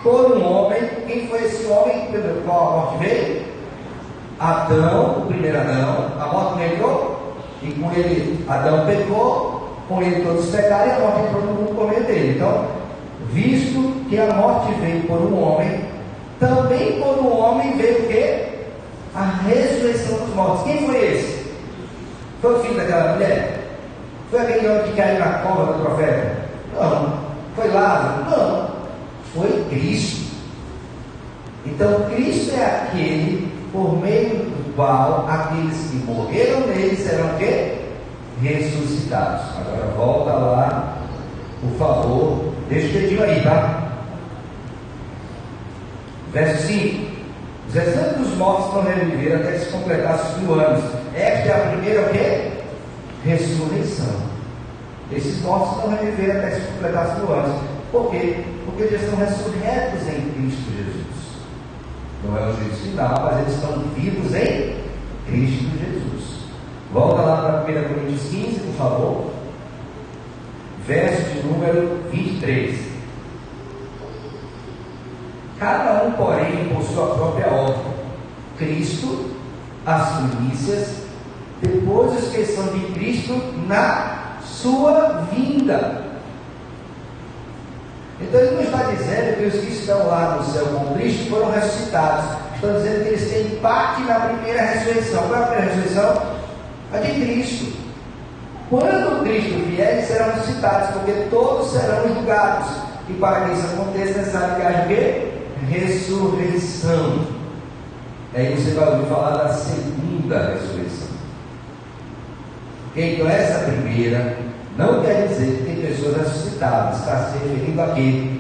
por um homem. Quem foi esse homem pelo qual a morte veio? Adão, o primeiro Adão. A morte não entrou, e com ele Adão pecou, com ele todos pecaram, e a morte entrou no mundo por meio dele. Então, visto que a morte veio por um homem, também por um homem veio o quê? A ressurreição dos mortos. Quem foi esse? Foi o filho daquela mulher? Foi aquele homem que caiu na cova do profeta? Não. Foi Lázaro? Não. Foi Cristo. Então Cristo é aquele por meio do qual aqueles que morreram nele serão o quê? Ressuscitados. Agora volta lá, por favor. Deixa o dedinho aí, tá? Verso 5. Os restantes dos mortos não reviveram até se completasse os 1000 anos. Esta é a primeira o quê? Ressurreição. Esses mortos não reviveram até se completasse 1000 anos. Por quê? Porque eles estão ressurretos em Cristo Jesus. Não é o juízo final, mas eles estão vivos em Cristo Jesus. Volta lá para 1 Coríntios 15, por favor. Verso de número 23. Cada um, porém, por sua própria ordem. Cristo, as primícias, depois os que são de Cristo na sua vinda. Então ele não está dizendo que os que estão lá no céu com Cristo foram ressuscitados. Está dizendo que eles têm parte na primeira ressurreição. Qual é a primeira ressurreição? A de Cristo. Quando Cristo vier, eles serão ressuscitados, porque todos serão julgados. E para que isso aconteça, é necessário que haja o quê? Ressurreição. Aí você vai ouvir falar da segunda ressurreição. Então essa primeira não quer dizer que tem pessoas ressuscitadas. Está se referindo a quê?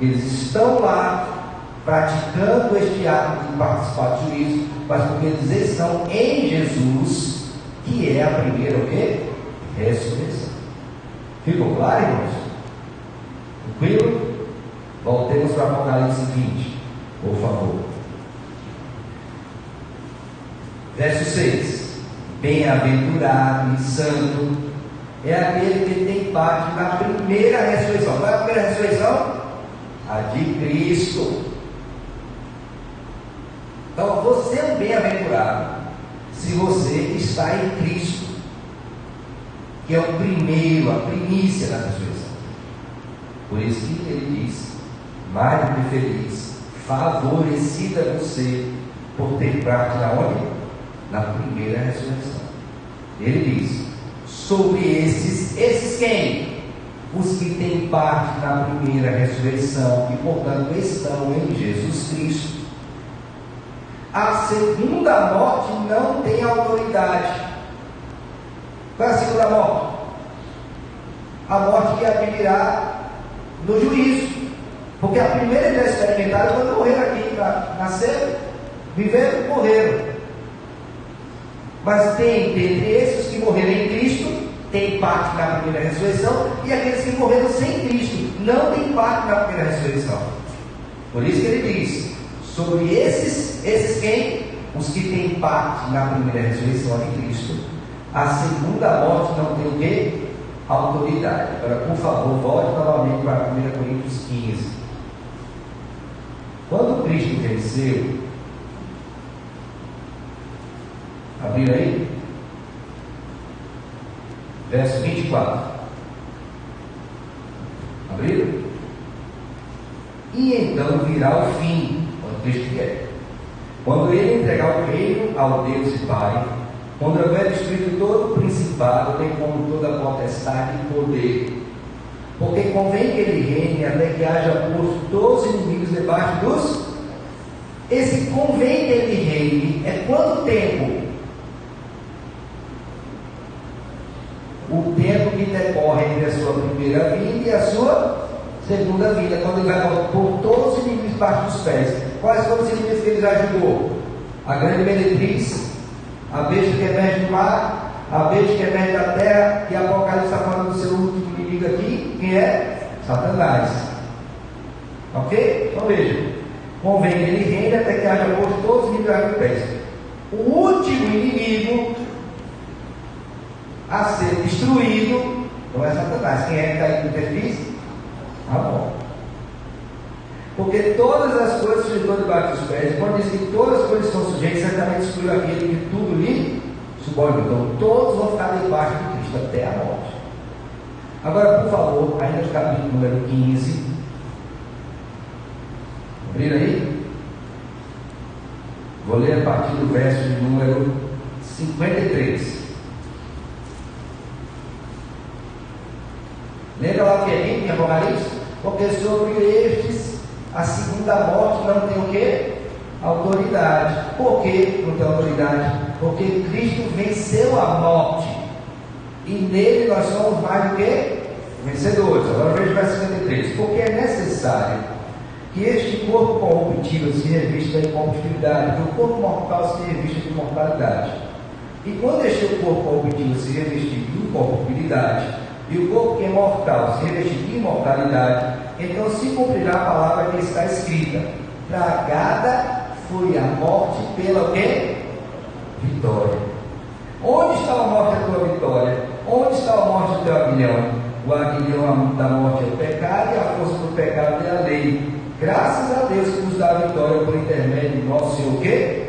Eles estão lá praticando este ato de participar do juízo, mas porque eles estão em Jesus, que é a primeira o quê? Ressurreição. Ficou claro, irmãos? Tranquilo? Voltemos para Apocalipse 20, por favor. Verso 6. Bem-aventurado e santo é aquele que tem parte na primeira ressurreição. Qual é a primeira ressurreição? A de Cristo. Então você é um bem-aventurado se você está em Cristo, que é o primeiro, a primícia da ressurreição. Por isso que ele diz: mais do que feliz, favorecida você por ter parte na onde? Na primeira ressurreição. Ele diz: sobre esses quem? Os que têm parte na primeira ressurreição e portanto estão em Jesus Cristo. A segunda morte não tem autoridade. Qual é a segunda morte? A morte que advirá no juízo. Porque a primeira já experimentaram quando morreram aqui, nasceram, viveram, morreram. Mas tem entre esses que morreram em Cristo, tem parte na primeira ressurreição, e aqueles que morreram sem Cristo não tem parte na primeira ressurreição. Por isso que ele diz: sobre esses quem? Os que têm parte na primeira ressurreição de Cristo. a segunda morte não tem o quê? Autoridade. Agora, por favor, volte novamente para 1 Coríntios 15. Quando Cristo venceu, abriu aí? Verso 24. Abriram? E então virá o fim, quando Cristo quer. Quando ele entregar o reino ao Deus e Pai, quando houver destruído todo o principado, bem como toda a potestade e poder. Porque convém que ele reine até que haja posto todos os inimigos debaixo dos... Esse convém que ele reine é quanto tempo? O tempo que decorre entre a sua primeira vinda e a sua segunda vinda, quando ele vai pôr todos os inimigos debaixo dos pés. Quais foram os inimigos que ele já julgou? A grande meretriz, a besta que emerge do mar, a besta que emerge da terra, e Apocalipse está falando do seu último inimigo aqui, que é Satanás. Ok? Então veja, convém que ele reine até que haja posto todos os inimigos debaixo dos pés. O último inimigo a ser destruído não é Satanás. Quem é que está aí no perfil? Amor. Porque todas as coisas sujeitou debaixo dos pés. Quando diz que todas as coisas estão sujeitas, certamente exclui aquele que tudo lhe subordina. Então todos vão ficar debaixo de Cristo até a morte. Agora, por favor, ainda no capítulo número 15. Abriram aí? Vou ler a partir do verso de número 53. Lembra lá que é quem tinha Apocalipse? Porque sobre estes a segunda morte não tem o quê? Autoridade. Por que não tem autoridade? Porque Cristo venceu a morte. E nele nós somos mais do que vencedores. Agora veja o verso 53. Porque é necessário que este corpo corruptível se revista de incorruptibilidade, que o corpo mortal se revista de imortalidade. E quando este corpo corruptível se revestir de incorruptibilidade, e o corpo que é mortal se revestir de imortalidade, então se cumprirá a palavra que está escrita: tragada foi a morte pela quê? Vitória. Onde está a morte da tua vitória? Onde está a morte do teu aguilhão? O aguilhão da morte é o pecado, e a força do pecado é a lei. Graças a Deus que nos dá a vitória por intermédio do nosso Senhor quê?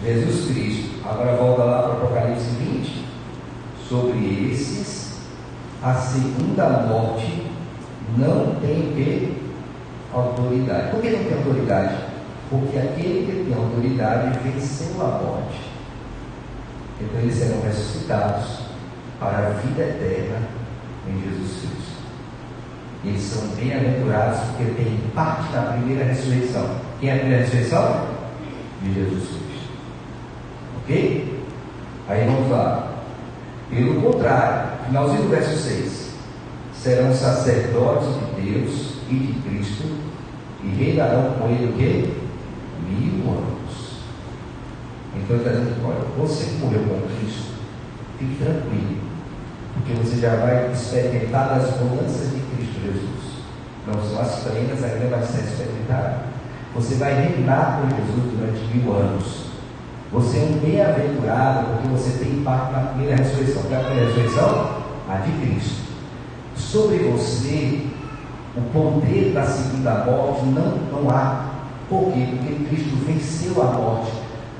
Jesus Cristo. Agora volta lá para o Apocalipse 20. Sobre esses a segunda morte não tem o quê? Autoridade. Por que não tem autoridade? Porque aquele que tem autoridade venceu a morte. Então eles serão ressuscitados para a vida eterna em Jesus Cristo. E eles são bem-aventurados porque têm parte da primeira ressurreição. Quem é a primeira ressurreição? De Jesus Cristo. Ok? Aí vamos lá. Pelo contrário, finalzinho do verso 6: serão sacerdotes de Deus e de Cristo, e reinarão com ele o quê? 1000 anos. Então ele está dizendo: olha, você que morreu com Cristo, fique tranquilo, porque você já vai experimentar as bonanças de Cristo Jesus. Não são as plenas, ainda vai ser experimentado. Você vai reinar com Jesus durante 1000 anos. Você é um bem-aventurado porque você tem parte na primeira ressurreição. Qual é a primeira ressurreição? A de Cristo. Sobre você, o poder da segunda morte não há. Por quê? Porque Cristo venceu a morte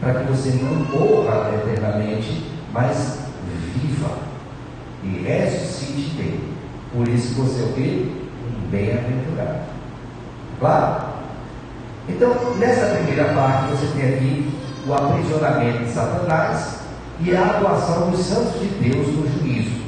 para que você não morra eternamente, mas viva e ressuscite dele. Por isso você é o quê? Um bem-aventurado. Claro? Então, nessa primeira parte, você tem aqui o aprisionamento de Satanás e a atuação dos santos de Deus no juízo.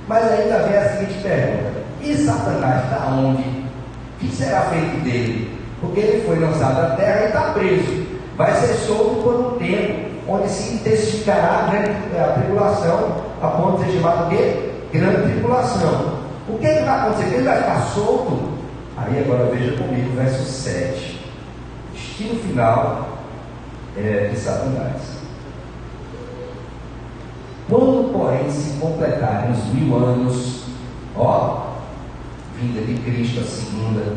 Mas ainda vem a seguinte pergunta: e Satanás está onde? O que será feito dele? Porque ele foi lançado da terra e está preso. Vai ser solto por um tempo, onde se intensificará a tribulação, a ponto de ser chamado o quê? Grande tribulação. O que vai acontecer? Ele vai ficar solto? Aí agora veja comigo o verso 7. Destino final de Satanás. Quando, porém, se completarem os 1000 anos, vinda de Cristo, a segunda,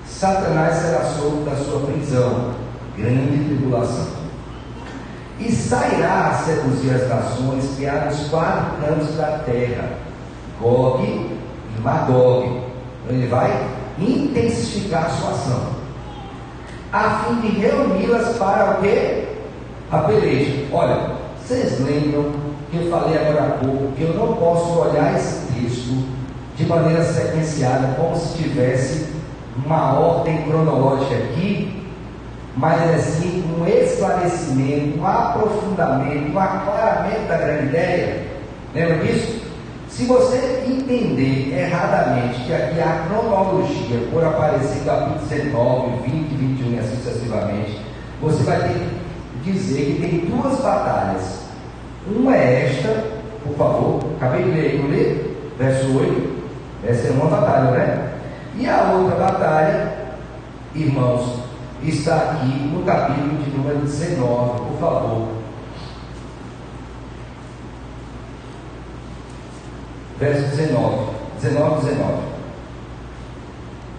Satanás será solto da sua prisão, grande tribulação, e sairá a seduzir as nações que há nos 4 cantos da terra, Gog e Magog. Então ele vai intensificar a sua ação, a fim de reuni-las para o quê? A peleja. Olha, vocês lembram que eu falei agora há pouco que eu não posso olhar esse texto de maneira sequenciada, como se tivesse uma ordem cronológica aqui, mas assim um esclarecimento, um aprofundamento, um aclaramento da grande ideia. Lembra disso? Se você entender erradamente que aqui a cronologia, por aparecer capítulo 19, 20, 21 e assim sucessivamente, você vai ter que dizer que tem 2 batalhas. Uma é esta, por favor, acabei de ler, não lê? Verso 8, essa é uma batalha, né? E a outra batalha, irmãos, está aqui no capítulo de número 19, por favor. Verso 19.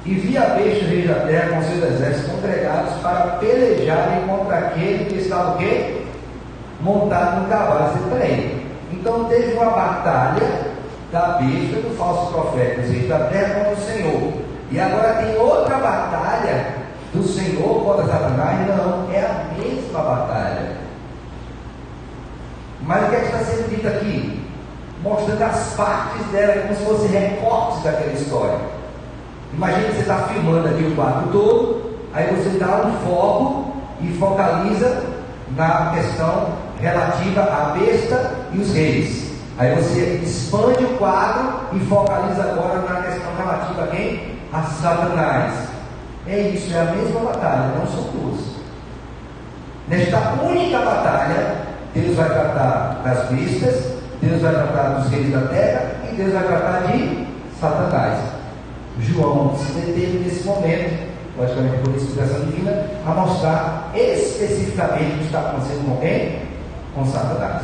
E vi a besta rei da terra com seus exércitos congregados para pelejarem contra aquele que estava o quê? Montado no cavalo. Você peraí. Então teve uma batalha da besta do falso profeta, os reis da terra contra o Senhor. E agora tem outra batalha do Senhor contra Satanás. Não, é a mesma batalha. Mas o que é que está sendo dito aqui? Mostrando as partes dela, como se fossem recortes daquela história. Imagina que você está filmando aqui o quadro todo, aí você dá um foco e focaliza na questão relativa à besta e os reis. Aí você expande o quadro e focaliza agora na questão relativa a quem? A Satanás. É isso, é a mesma batalha, não são 2. Nesta única batalha, Deus vai tratar das bestas, Deus vai tratar dos reis da terra e Deus vai tratar de Satanás. João se deteve nesse momento, logicamente por inspiração divina, a mostrar especificamente o que está acontecendo com quem? Com Satanás.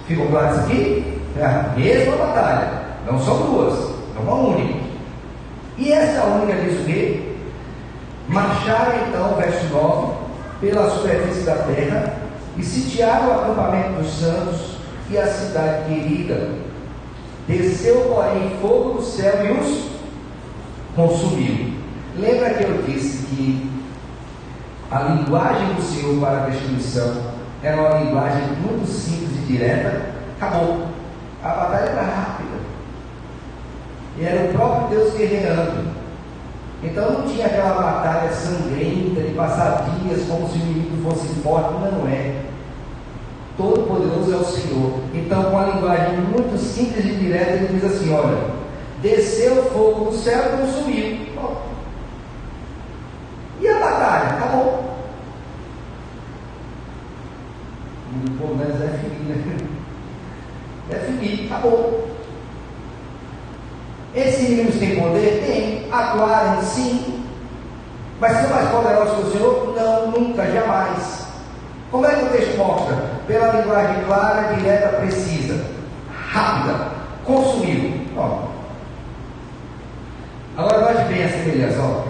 Ficou claro isso aqui? É a mesma batalha, não são 2, é uma única. E essa única diz o quê? Marcharam então, verso 9, pela superfície da terra e sitiaram o acampamento dos santos e a cidade querida. Desceu, porém, fogo do céu e os consumiu. Lembra que eu disse que a linguagem do Senhor para a destruição era uma linguagem muito simples e direta? Acabou. A batalha era rápida. E era o próprio Deus guerreando. Então não tinha aquela batalha sangrenta de passar dias como se o inimigo fosse forte. Não é. Todo-Poderoso é o Senhor. Então, com a linguagem muito simples e direta, ele diz assim: olha, desceu o fogo do céu e consumiu. E a batalha? Acabou. O povo não é definir, né? Definir, acabou. Esses inimigos têm poder? Tem. Atuarem? Sim. Mas são mais poderosos que o Senhor? Não, nunca, jamais. Como é que o texto mostra? Pela linguagem clara, direta, precisa, rápida, consumiu. Agora nós bem a semelhança,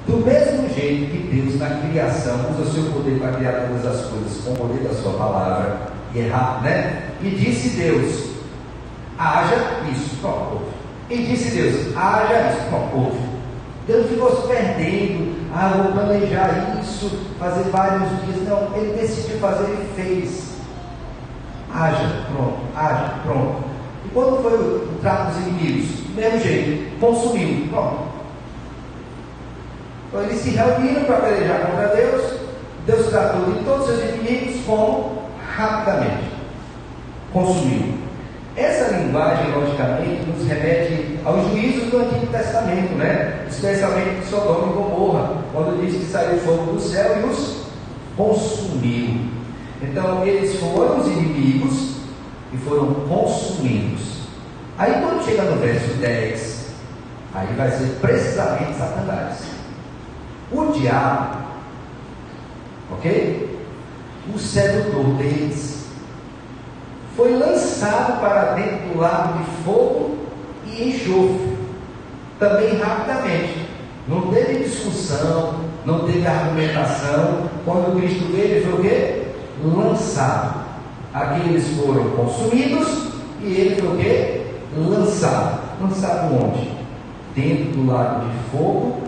do mesmo jeito que Deus na criação usa o seu poder para criar todas as coisas com o poder da sua palavra, e é rápido, né? E disse Deus, haja isso, pronto. E disse Deus, haja isso, pronto. Deus ficou se perdendo, vou planejar isso, fazer vários dias. Não, ele decidiu fazer e fez. Haja, pronto. E quando foi o trato dos inimigos? Do mesmo jeito, consumiu, pronto. Então eles se reuniram para pelejar contra Deus. Deus tratou de todos os seus inimigos como rapidamente consumiu. Essa linguagem, logicamente, nos remete aos juízos do Antigo Testamento, né? Especialmente de Sodoma e Gomorra, quando diz que saiu fogo do céu e os consumiu. Então, eles foram os inimigos e foram consumidos. Aí, quando chega no verso 10, aí vai ser precisamente Satanás. O diabo, ok? O sedutor deles foi lançado para dentro do lago de fogo e enxofre, também rapidamente. Não teve discussão, não teve argumentação. Quando Cristo veio, ele foi o quê? Lançado. Aqueles foram consumidos e ele foi o quê? Lançado. Lançado onde? Dentro do lago de fogo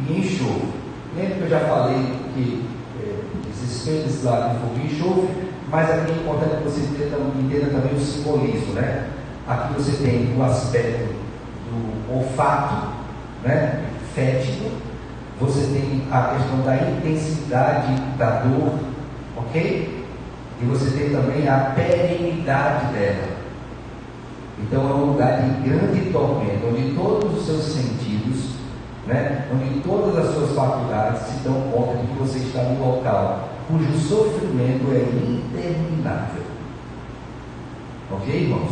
e enxofre. Lembra que eu já falei que existem esse lago de fogo e enxofre, mas aqui é importante que você entenda também o simbolismo, né? Aqui você tem o aspecto do olfato, né? Fétido. Você tem a questão da intensidade da dor, ok? E você tem também a perenidade dela. Então é um lugar de grande tormento, onde todos os seus sentidos, né, onde todas as suas faculdades se dão conta de que você está num local cujo sofrimento é interminável. Ok, irmãos?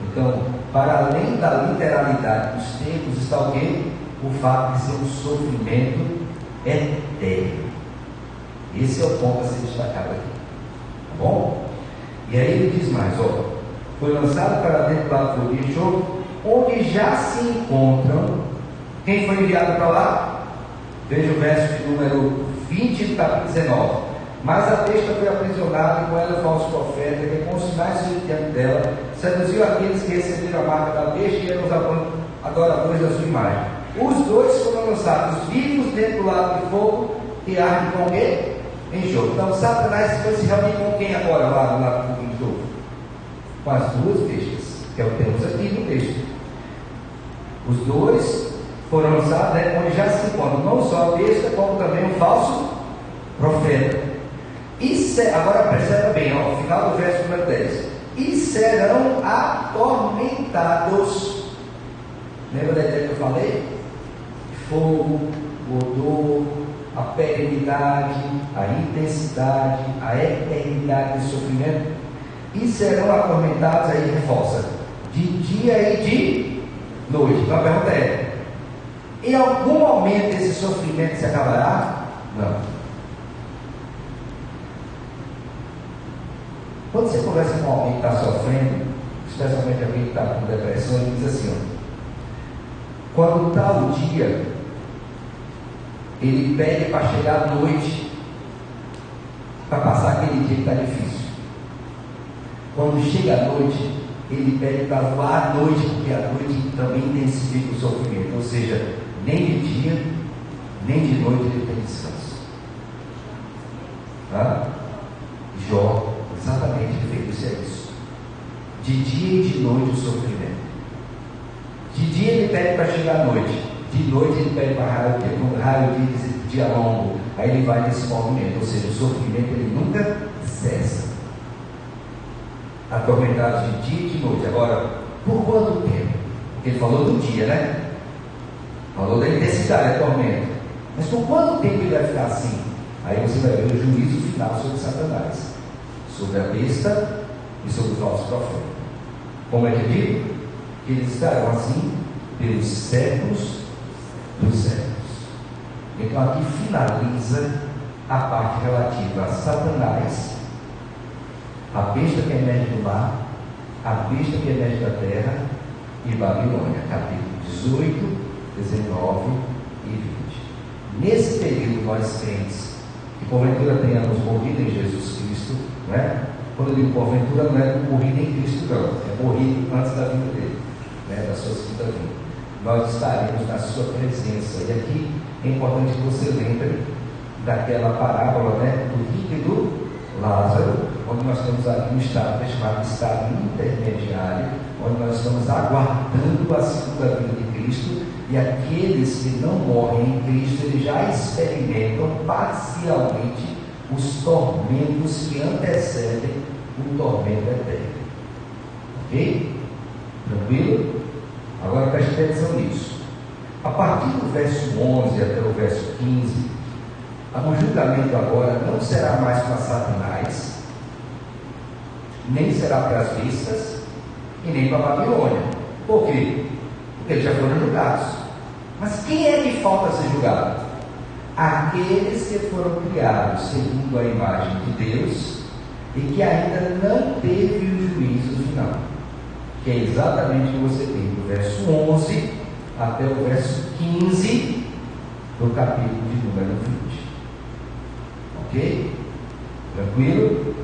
Então, para além da literalidade dos termos, está o quê? O fato de ser um sofrimento eterno. Esse é o ponto a ser destacado aqui. Tá bom? E aí ele diz mais, ó, foi lançado para dentro do lago de fogo e enxofre, onde já se encontram. Quem foi enviado para lá? Veja o verso de número 20 do capítulo 19. Mas a besta foi aprisionada e com ela o falso profeta, que com os sinais diante dela seduziu aqueles que receberam a marca da besta e eram os adoradores da sua imagem. Os dois foram lançados vivos dentro do lago de fogo e arde com o quê? Enxofre. Então Satanás foi se reunir com quem agora lá no lago de fogo e enxofre? Com as duas bestas, que é o que temos aqui no texto. Os dois foram lançados, né, onde já se encontram não só a besta, como também o falso profeta. Agora perceba bem, ó, final do verso número 10. E serão atormentados. Lembra da ideia que eu falei? Fogo, o odor, a perenidade, a intensidade, a eternidade do sofrimento. E serão atormentados, aí reforça, de dia e de noite. Então a pergunta é: em algum momento esse sofrimento se acabará? Não. Quando você conversa com alguém que está sofrendo, especialmente alguém que está com depressão, ele diz assim, ó, quando está o dia, ele pede para chegar à noite, para passar aquele dia que está difícil. Quando chega a noite, ele pede para voar à noite, porque a noite também intensifica o sofrimento. Ou seja, nem de dia, nem de noite ele tem descanso. Tá? Jó, exatamente referiu-se a isso. De dia e de noite o sofrimento. De dia ele pede para chegar à noite. De noite ele pede para raio dia. Quando raio dia longo, aí ele vai nesse movimento. Ou seja, o sofrimento ele nunca cessa. Atormentados de dia e de noite. Agora, por quanto tempo? Ele falou do dia, né? Falou da intensidade, da tormenta. Mas por quanto tempo ele vai ficar assim? Aí você vai ver o juízo final sobre Satanás, sobre a besta e sobre o falso profeta. Como é que digo? Que eles estarão assim pelos séculos dos séculos. Então aqui finaliza a parte relativa a Satanás, a besta que emerge do mar, a besta que emerge da terra e Babilônia, capítulo 18, 19 e 20. Nesse período nós crentes, que porventura tenhamos morrido em Jesus Cristo, né? Quando eu digo porventura, não é morrido em Cristo não, é morrido antes da vinda dele, né? Da sua segunda vinda. Nós estaremos na sua presença. E aqui é importante que você lembre daquela parábola, né? Do rico e do Lázaro, onde nós temos ali um estado chamado estado intermediário, onde nós estamos aguardando a segunda vinda de Cristo, e aqueles que não morrem em Cristo, eles já experimentam parcialmente os tormentos que antecedem o tormento eterno. Ok? Tranquilo? Agora preste atenção nisso. A partir do verso 11 até o verso 15, o julgamento agora não será mais para Satanás, nem será para as bestas e nem para a Babilônia. Por quê? Porque eles já foram julgados. Mas quem é que falta ser julgado? Aqueles que foram criados segundo a imagem de Deus e que ainda não teve o juízo final, que é exatamente o que você tem do verso 11 até o verso 15 do capítulo de número 20. Ok? Tranquilo?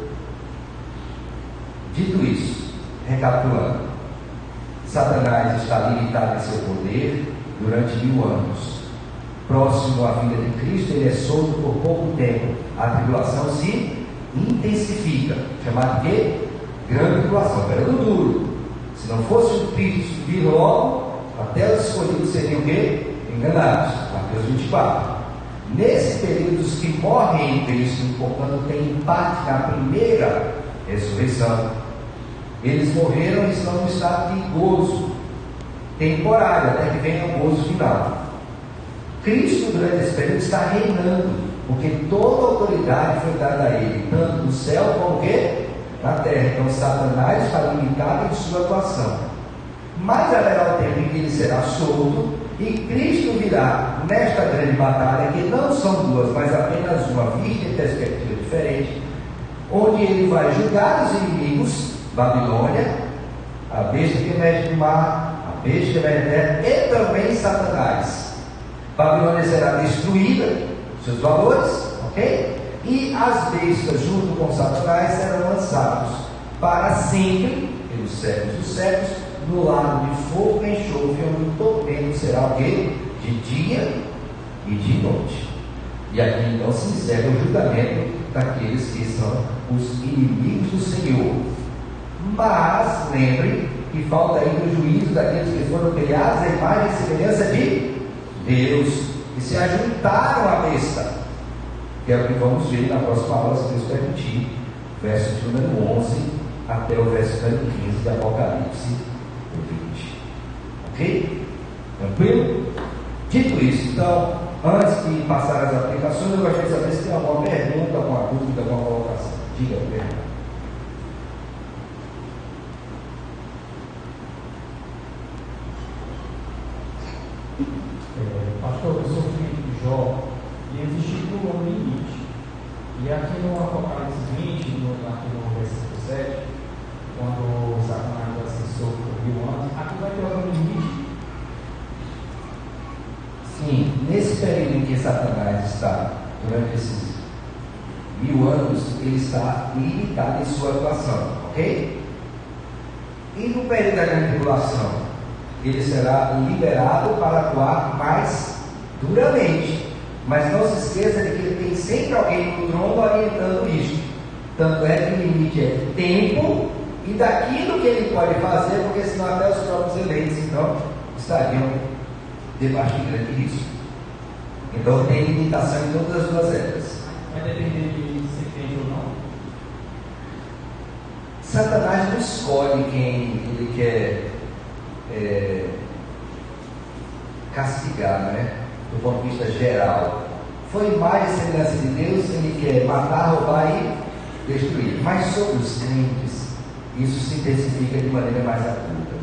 Dito isso, recapitulando, Satanás está limitado em seu poder durante 1000 anos. Próximo à vinda de Cristo, ele é solto por pouco tempo. A tribulação se intensifica, chamado de grande tribulação, período duro. Se não fosse o Cristo vir logo, até os escolhidos seriam o quê? Enganados. Mateus 24. Nesse período, os que morrem em Cristo, portanto, têm parte na primeira ressurreição. Eles morreram e estão no estado de gozo temporário, até que venha o gozo final. Cristo, durante esse período, está reinando, porque toda a autoridade foi dada a ele, tanto no céu como que na terra. Então, Satanás está limitado em sua atuação. Mas haverá o tempo em que ele será solto, e Cristo virá nesta grande batalha, que não são duas, mas apenas uma, vista em perspectiva diferente, onde ele vai julgar os inimigos, Babilônia, a besta que emerge do mar, a besta que emerge da terra, e também Satanás. Babilônia será destruída, seus valores, ok? E as bestas, junto com Satanás, serão lançados para sempre, pelos séculos dos séculos, no lago de fogo e enxofre, onde o tormento será o quê? De dia e de noite. E aqui então se encerra o julgamento daqueles que são os inimigos do Senhor. Mas lembre que falta ainda o juízo daqueles que foram criados à imagem e semelhança de Deus, que se ajuntaram à besta, que é o que vamos ver na próxima aula, se Deus permitir, verso de número 11 até o verso de número 15 de Apocalipse 20. Ok? Tranquilo? Dito isso, então, antes de passar as aplicações, eu gostaria de saber se tem alguma pergunta, alguma dúvida, alguma colocação. Diga, Fernando. Pastor, eu sou filho de Jó e existe um limite. E aqui no Apocalipse 20, aqui no versículo 7, quando Satanás vai ser solto por 1000 anos, aqui vai ter algum limite? Sim, nesse período em que Satanás está, durante esses 1000 anos, ele está limitado em sua atuação, ok? E no período da grande tribulação, ele será liberado para atuar mais duramente. Mas não se esqueça de que ele tem sempre alguém no trono orientando isso. Tanto é que o limite é tempo e daquilo que ele pode fazer, porque senão até os próprios eleitos então estariam debaixo de grande risco. Então tem limitação em todas as duas épocas. Vai depender de se tem ou não? Satanás não escolhe quem ele quer castigar, né? Do ponto de vista geral. Foi imagem e semelhança de Deus, ele quer matar, roubar e destruir. Mas sobre os crentes, isso se intensifica de maneira mais aguda.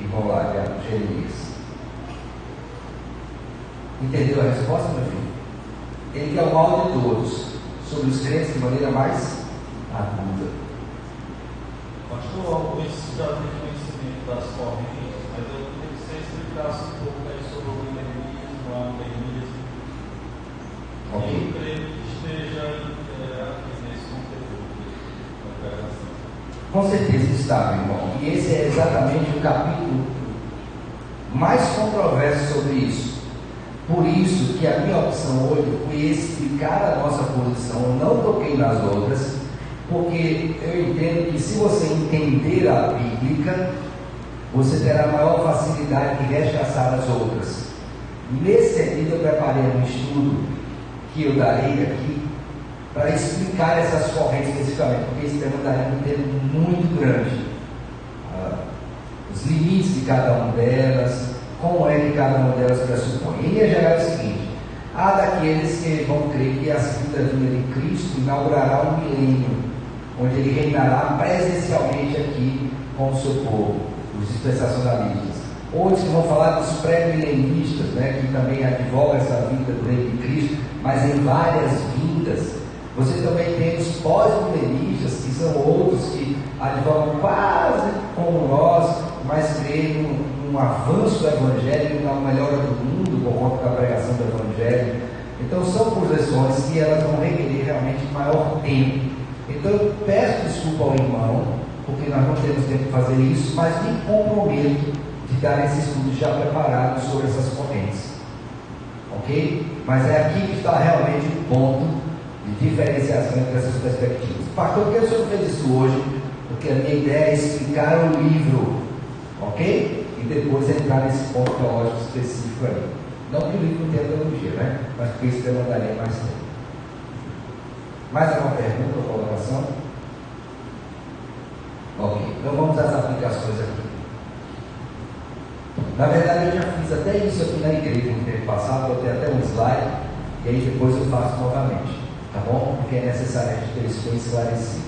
E vamos lá, Jeremias. Entendeu a resposta, meu filho? Ele quer o mal de todos, sobre os crentes de maneira mais aguda. Pastor, alguns já têm conhecimento das correntes, mas eu queria que você explicasse um pouco aí sobre o iluminismo, a iluminismo. Ok. Eu creio que esteja aqui nesse conteúdo da pregação. Com certeza está, meu irmão. E esse é exatamente o capítulo mais controverso sobre isso. Por isso que a minha opção hoje foi explicar a nossa posição. Eu não toquei nas outras, porque eu entendo que se você entender a Bíblia, você terá maior facilidade de rechaçar as outras. Nesse sentido, eu preparei um estudo que eu darei aqui para explicar essas correntes especificamente, porque isso demandaria um tempo muito grande. Os limites de cada uma delas, como é que cada uma delas pressupõe. Em linha geral é o seguinte: há daqueles que vão crer que a segunda vinda de Cristo inaugurará um milênio, onde ele reinará presencialmente aqui com o seu povo, os dispensacionalistas. Outros que vão falar dos pré-milenistas, né, que também advogam essa vinda do reino de Cristo, mas em várias vindas. Você também tem os pós-milenistas, que são outros que advogam quase como nós, mas creio num avanço do Evangelho, numa melhora do mundo por conta da pregação do Evangelho. Então são projeções que elas vão requerer realmente maior tempo. Então eu peço desculpa ao irmão, porque nós não temos tempo de fazer isso, mas me comprometo de dar esse estudo já preparado sobre essas correntes. Ok? Mas é aqui que está realmente o ponto de diferenciação entre essas perspectivas. Pastor, por que o senhor fez isso hoje? Porque a minha ideia é explicar o livro, ok? E depois entrar nesse ponto teológico específico aí. Não que o livro não tenha teologia, né? Mas porque isso demandaria mais tempo. Mais alguma pergunta ou colocação? Ok, então vamos às aplicações aqui. Na verdade, eu já fiz até isso aqui na igreja no tempo passado, eu tenho até um slide, e aí depois eu faço novamente, tá bom? Porque é necessário a gente ter isso bem esclarecido.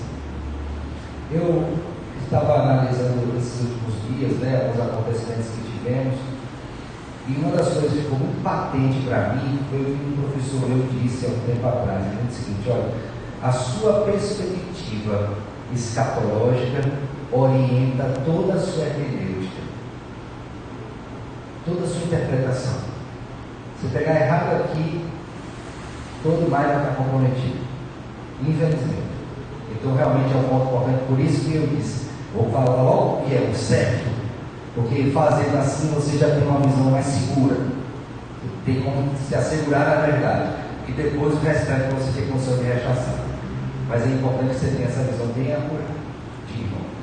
Eu estava analisando esses últimos dias, né, alguns acontecimentos que tivemos, e uma das coisas que ficou muito patente para mim foi o que um professor meu disse há um tempo atrás. Ele disse o seguinte: olha, a sua perspectiva escatológica orienta toda a sua hermenêutica, toda a sua interpretação. Se pegar errado aqui, todo mais vai estar comprometido, infelizmente. Então realmente é um ponto importante. Por isso que eu disse, vou falar logo o que é o certo, porque fazendo assim você já tem uma visão mais segura, tem como se assegurar a verdade, e depois o restante você tem condição de rechaçar. Mas é importante que você tenha essa visão bem acurada.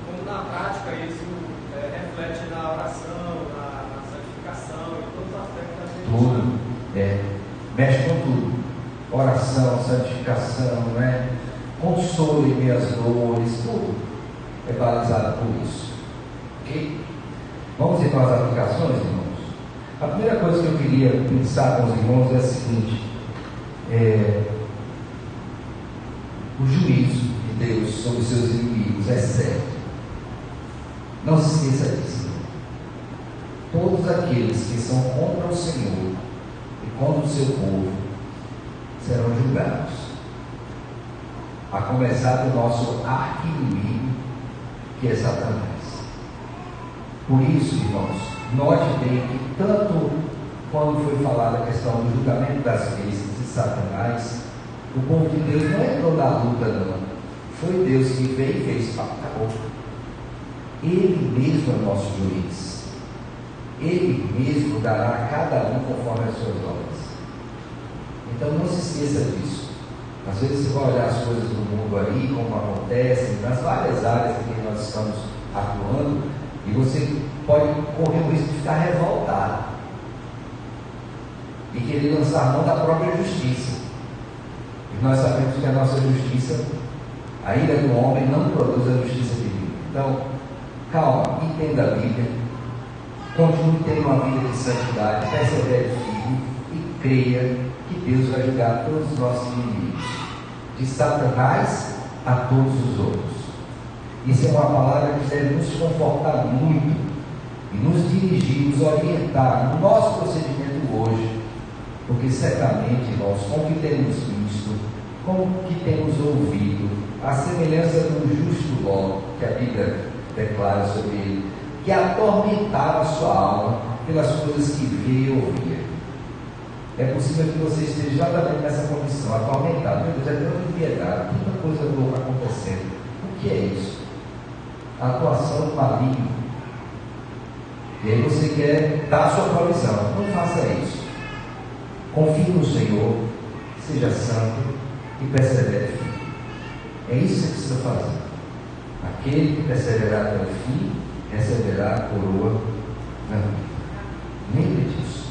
Como na prática isso reflete na oração, na santificação, em todos os aspectos da vida. Tudo, mexe com tudo. Oração, santificação, né? Consolo em minhas dores, tudo é balizado por isso. Ok? Vamos então às aplicações, irmãos? A primeira coisa que eu queria pensar com os irmãos é a seguinte: o juízo de Deus sobre os seus inimigos é certo. Não se esqueça disso. Todos aqueles que são contra o Senhor e contra o seu povo serão julgados. A começar do nosso arqui-inimigo, que é Satanás. Por isso, irmãos, note bem que tanto quando foi falada a questão do julgamento das bestas de Satanás, o povo de Deus não entrou na luta, não. Foi Deus que veio e fez, acabou. Ele mesmo é o nosso juiz. Ele mesmo dará a cada um conforme as suas obras. Então não se esqueça disso. Às vezes você vai olhar as coisas do mundo aí, como acontecem, nas várias áreas em que nós estamos atuando, e você pode correr o risco de ficar revoltado e querer lançar mão da própria justiça. E nós sabemos que a nossa justiça, a ira do homem não produz a justiça divina. Então, calma, entenda a Bíblia, continue tendo uma vida de santidade, persevere firme e creia que Deus vai julgar todos os nossos inimigos, de Satanás a todos os outros. Isso é uma palavra que deve nos confortar muito e nos dirigir, nos orientar no nosso procedimento hoje, porque certamente, irmãos, com o que temos visto, com o que temos ouvido, a semelhança do justo Ló, que a Bíblia declara sobre ele, que atormentava a sua alma pelas coisas que via e ouvia. É possível que você esteja exatamente nessa condição, atormentado. Meu Deus, é tanta impiedade, tanta coisa louca acontecendo. O que é isso? A atuação do maligno. E aí você quer dar a sua provisão. Não faça isso. Confie no Senhor, seja santo e persevere firme. É isso que você precisa fazer. Aquele que perseverar até o fim receberá a coroa na vida. Lembre disso.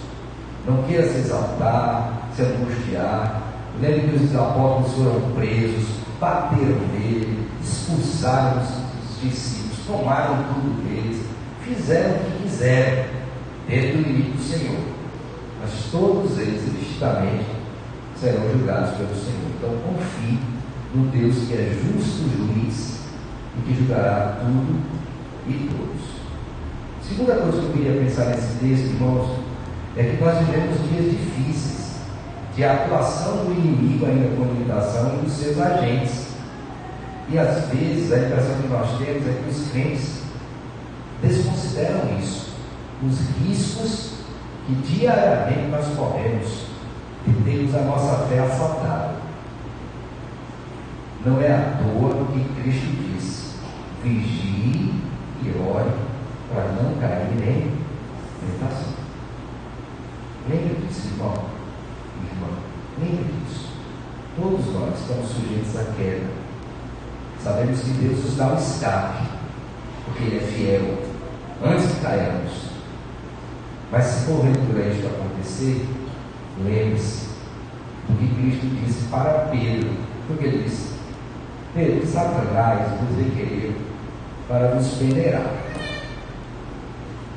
Não queira se exaltar, se angustiar. Lembre que os apóstolos foram presos, bateram nele, expulsaram os discípulos, tomaram tudo deles, fizeram o que quiseram dentro do inimigo do Senhor. Mas todos eles, ilícitamente, serão julgados pelo Senhor. Então confie no Deus que é justo juiz e que julgará tudo e todos. Segunda coisa que eu queria pensar nesse texto, irmãos, é que nós vivemos dias difíceis de atuação do inimigo ainda com limitação e dos seus agentes. E às vezes a impressão que nós temos é que os crentes desconsideram isso, os riscos que diariamente nós corremos de termos a nossa fé assaltada. Não é à toa que Cristo diz: vigie e ore para não cair em tentação. Lembre disso, irmão, irmã, lembre disso. Todos nós estamos sujeitos à queda. Sabemos que Deus nos dá um escape, porque Ele é fiel, antes que caiamos. Mas se porventura isto acontecer, lembre-se do que Cristo disse para Pedro. Porque Ele disse: Pedro, Satanás nos requereu para nos peneirar.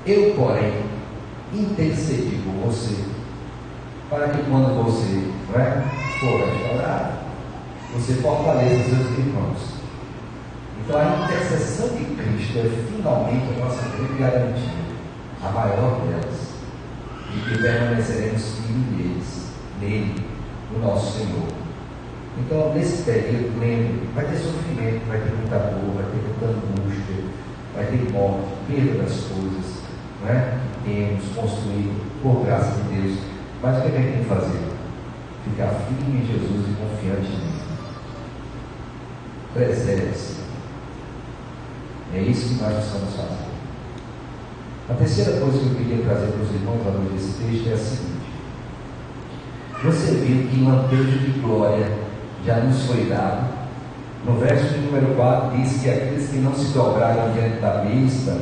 Eu, porém, intercedi por você, para que quando você for restaurado, você fortaleça seus irmãos. Então a intercessão de Cristo é finalmente a nossa grande garantia, a maior delas, de que permaneceremos firmes nele, no nosso Senhor. Então, nesse período, lembre, vai ter sofrimento, vai ter muita dor, vai ter muita angústia, vai ter morte, perda das coisas, que temos construído por graça de Deus. Mas o que a gente tem que fazer? Ficar firme em Jesus e confiante nele. Preserve-se. É isso que nós precisamos fazer. A terceira coisa que eu queria trazer para os irmãos à luz desse texto é a seguinte: você viu que lampejo de glória já nos foi dado. No verso de número 4 diz que aqueles que não se dobraram diante da besta,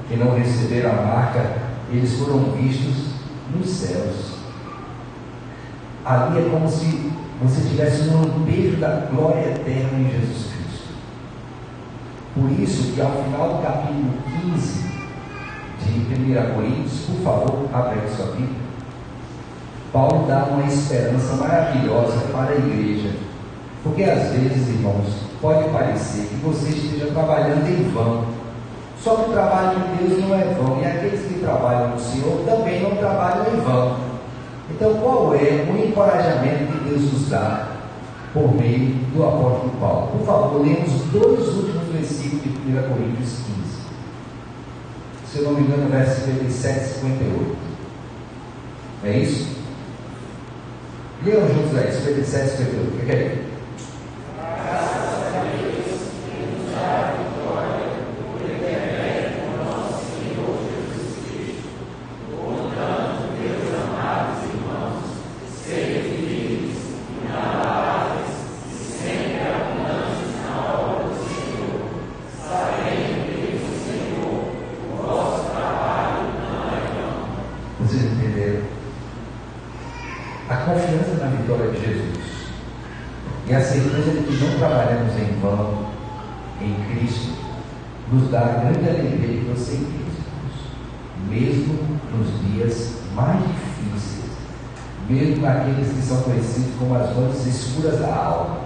que não receberam a marca, eles foram vistos nos céus. Ali é como se você tivesse um lampejo da glória eterna em Jesus Cristo. Por isso que ao final do capítulo 15 de 1 Coríntios, por favor, abra aí sua Bíblia, Paulo dá uma esperança maravilhosa para a igreja. Porque às vezes, irmãos, pode parecer que você esteja trabalhando em vão. Só que o trabalho de Deus não é vão, e aqueles que trabalham no Senhor também não trabalham em vão. Então, qual é o encorajamento que Deus nos dá por meio do apóstolo Paulo? Por favor, lemos os dois últimos versículos de 1 Coríntios 15. Se eu não me engano, verso 57 e 58. É isso? Leiam juntos aí, 57 e 58. O que é? Vocês entenderam? A confiança na vitória de Jesus e a certeza de que não trabalhamos em vão em Cristo nos dá a grande alegria de prosseguirmos, mesmo nos dias mais difíceis, mesmo naqueles que são conhecidos como as noites escuras da alma.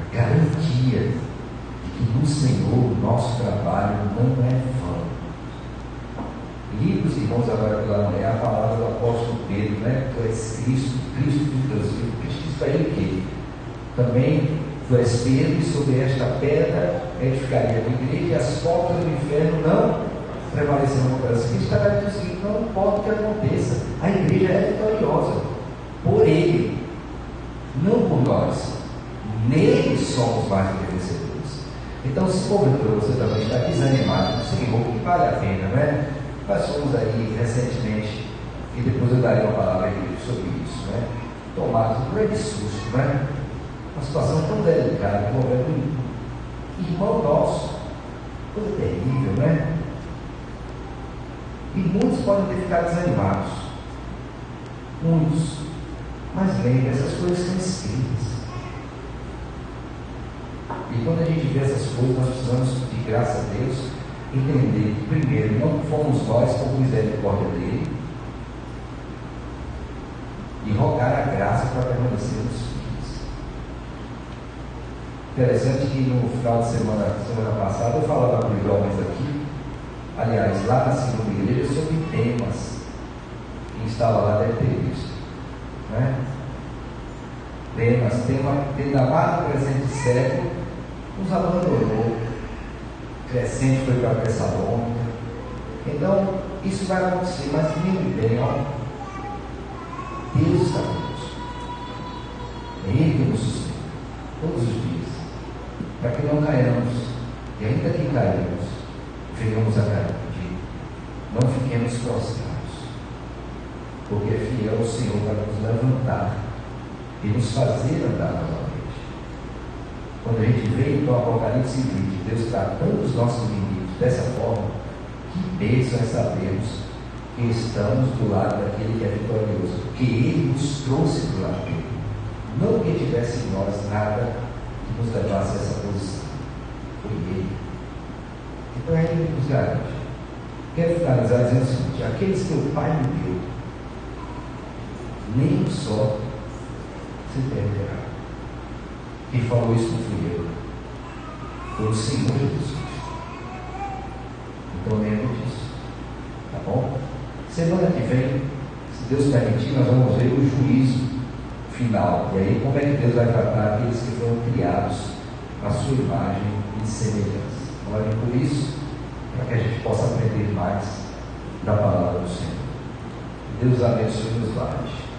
A garantia de que no Senhor o nosso trabalho não é vão. Li para os irmãos agora pela manhã a palavra do apóstolo Pedro, Tu és Cristo, Cristo de Deus. Cristo para ele o quê? Também tu és Pedro, e sobre esta pedra edificaria a igreja, e as portas do inferno não prevalecerão contra ela. Cristo está dizendo o seguinte: não importa o que aconteça, a igreja é vitoriosa por Ele, não por nós. Nele somos mais do que vencedores. Então, se porventura você também está desanimado, Senhor, que vale a pena, Nós fomos aí recentemente, e depois eu darei uma palavra sobre isso, tomados um grande susto, uma situação tão delicada, envolvendo um irmão nosso, coisa terrível, E muitos podem ter ficado desanimados, muitos, mas lembre, essas coisas são escritas. E quando a gente vê essas coisas, nós precisamos, de graça a Deus, entender que, primeiro, não fomos nós por misericórdia dele, e rogar a graça para permanecermos firmes. Interessante que no final de semana passada, eu falava para os jovens aqui, aliás, lá na segunda igreja, sobre temas. Quem estava lá deve ter visto, tema da mais do presente século nos abandonou. Crescente foi para Tessalônica. Então, isso vai acontecer, mas lembre bem, ó, Deus está conosco. É Ele que nos sustenta todos os dias, para que não caiamos, e ainda que caímos, venhamos a cair. Não fiquemos prostrados, porque é fiel o Senhor para nos levantar e nos fazer andar novamente. Quando a gente vê então Apocalipse 20, Deus tratando os nossos inimigos dessa forma, que bênção é sabermos que estamos do lado daquele que é vitorioso, que Ele nos trouxe do lado dele, não que tivesse em nós nada que nos levasse a essa posição, foi Ele. Então é Ele que nos garante. Quero finalizar dizendo o seguinte: aqueles que o Pai me deu, nem um só se perderá. Quem falou isso não fui eu, foi o Senhor Jesus Cristo. Então lembre disso, tá bom? Semana que vem, se Deus permitir, nós vamos ver o juízo final. E aí, como é que Deus vai tratar aqueles que foram criados à sua imagem e semelhança? Olhem por isso, para que a gente possa aprender mais da palavra do Senhor. Deus abençoe e nos guarde.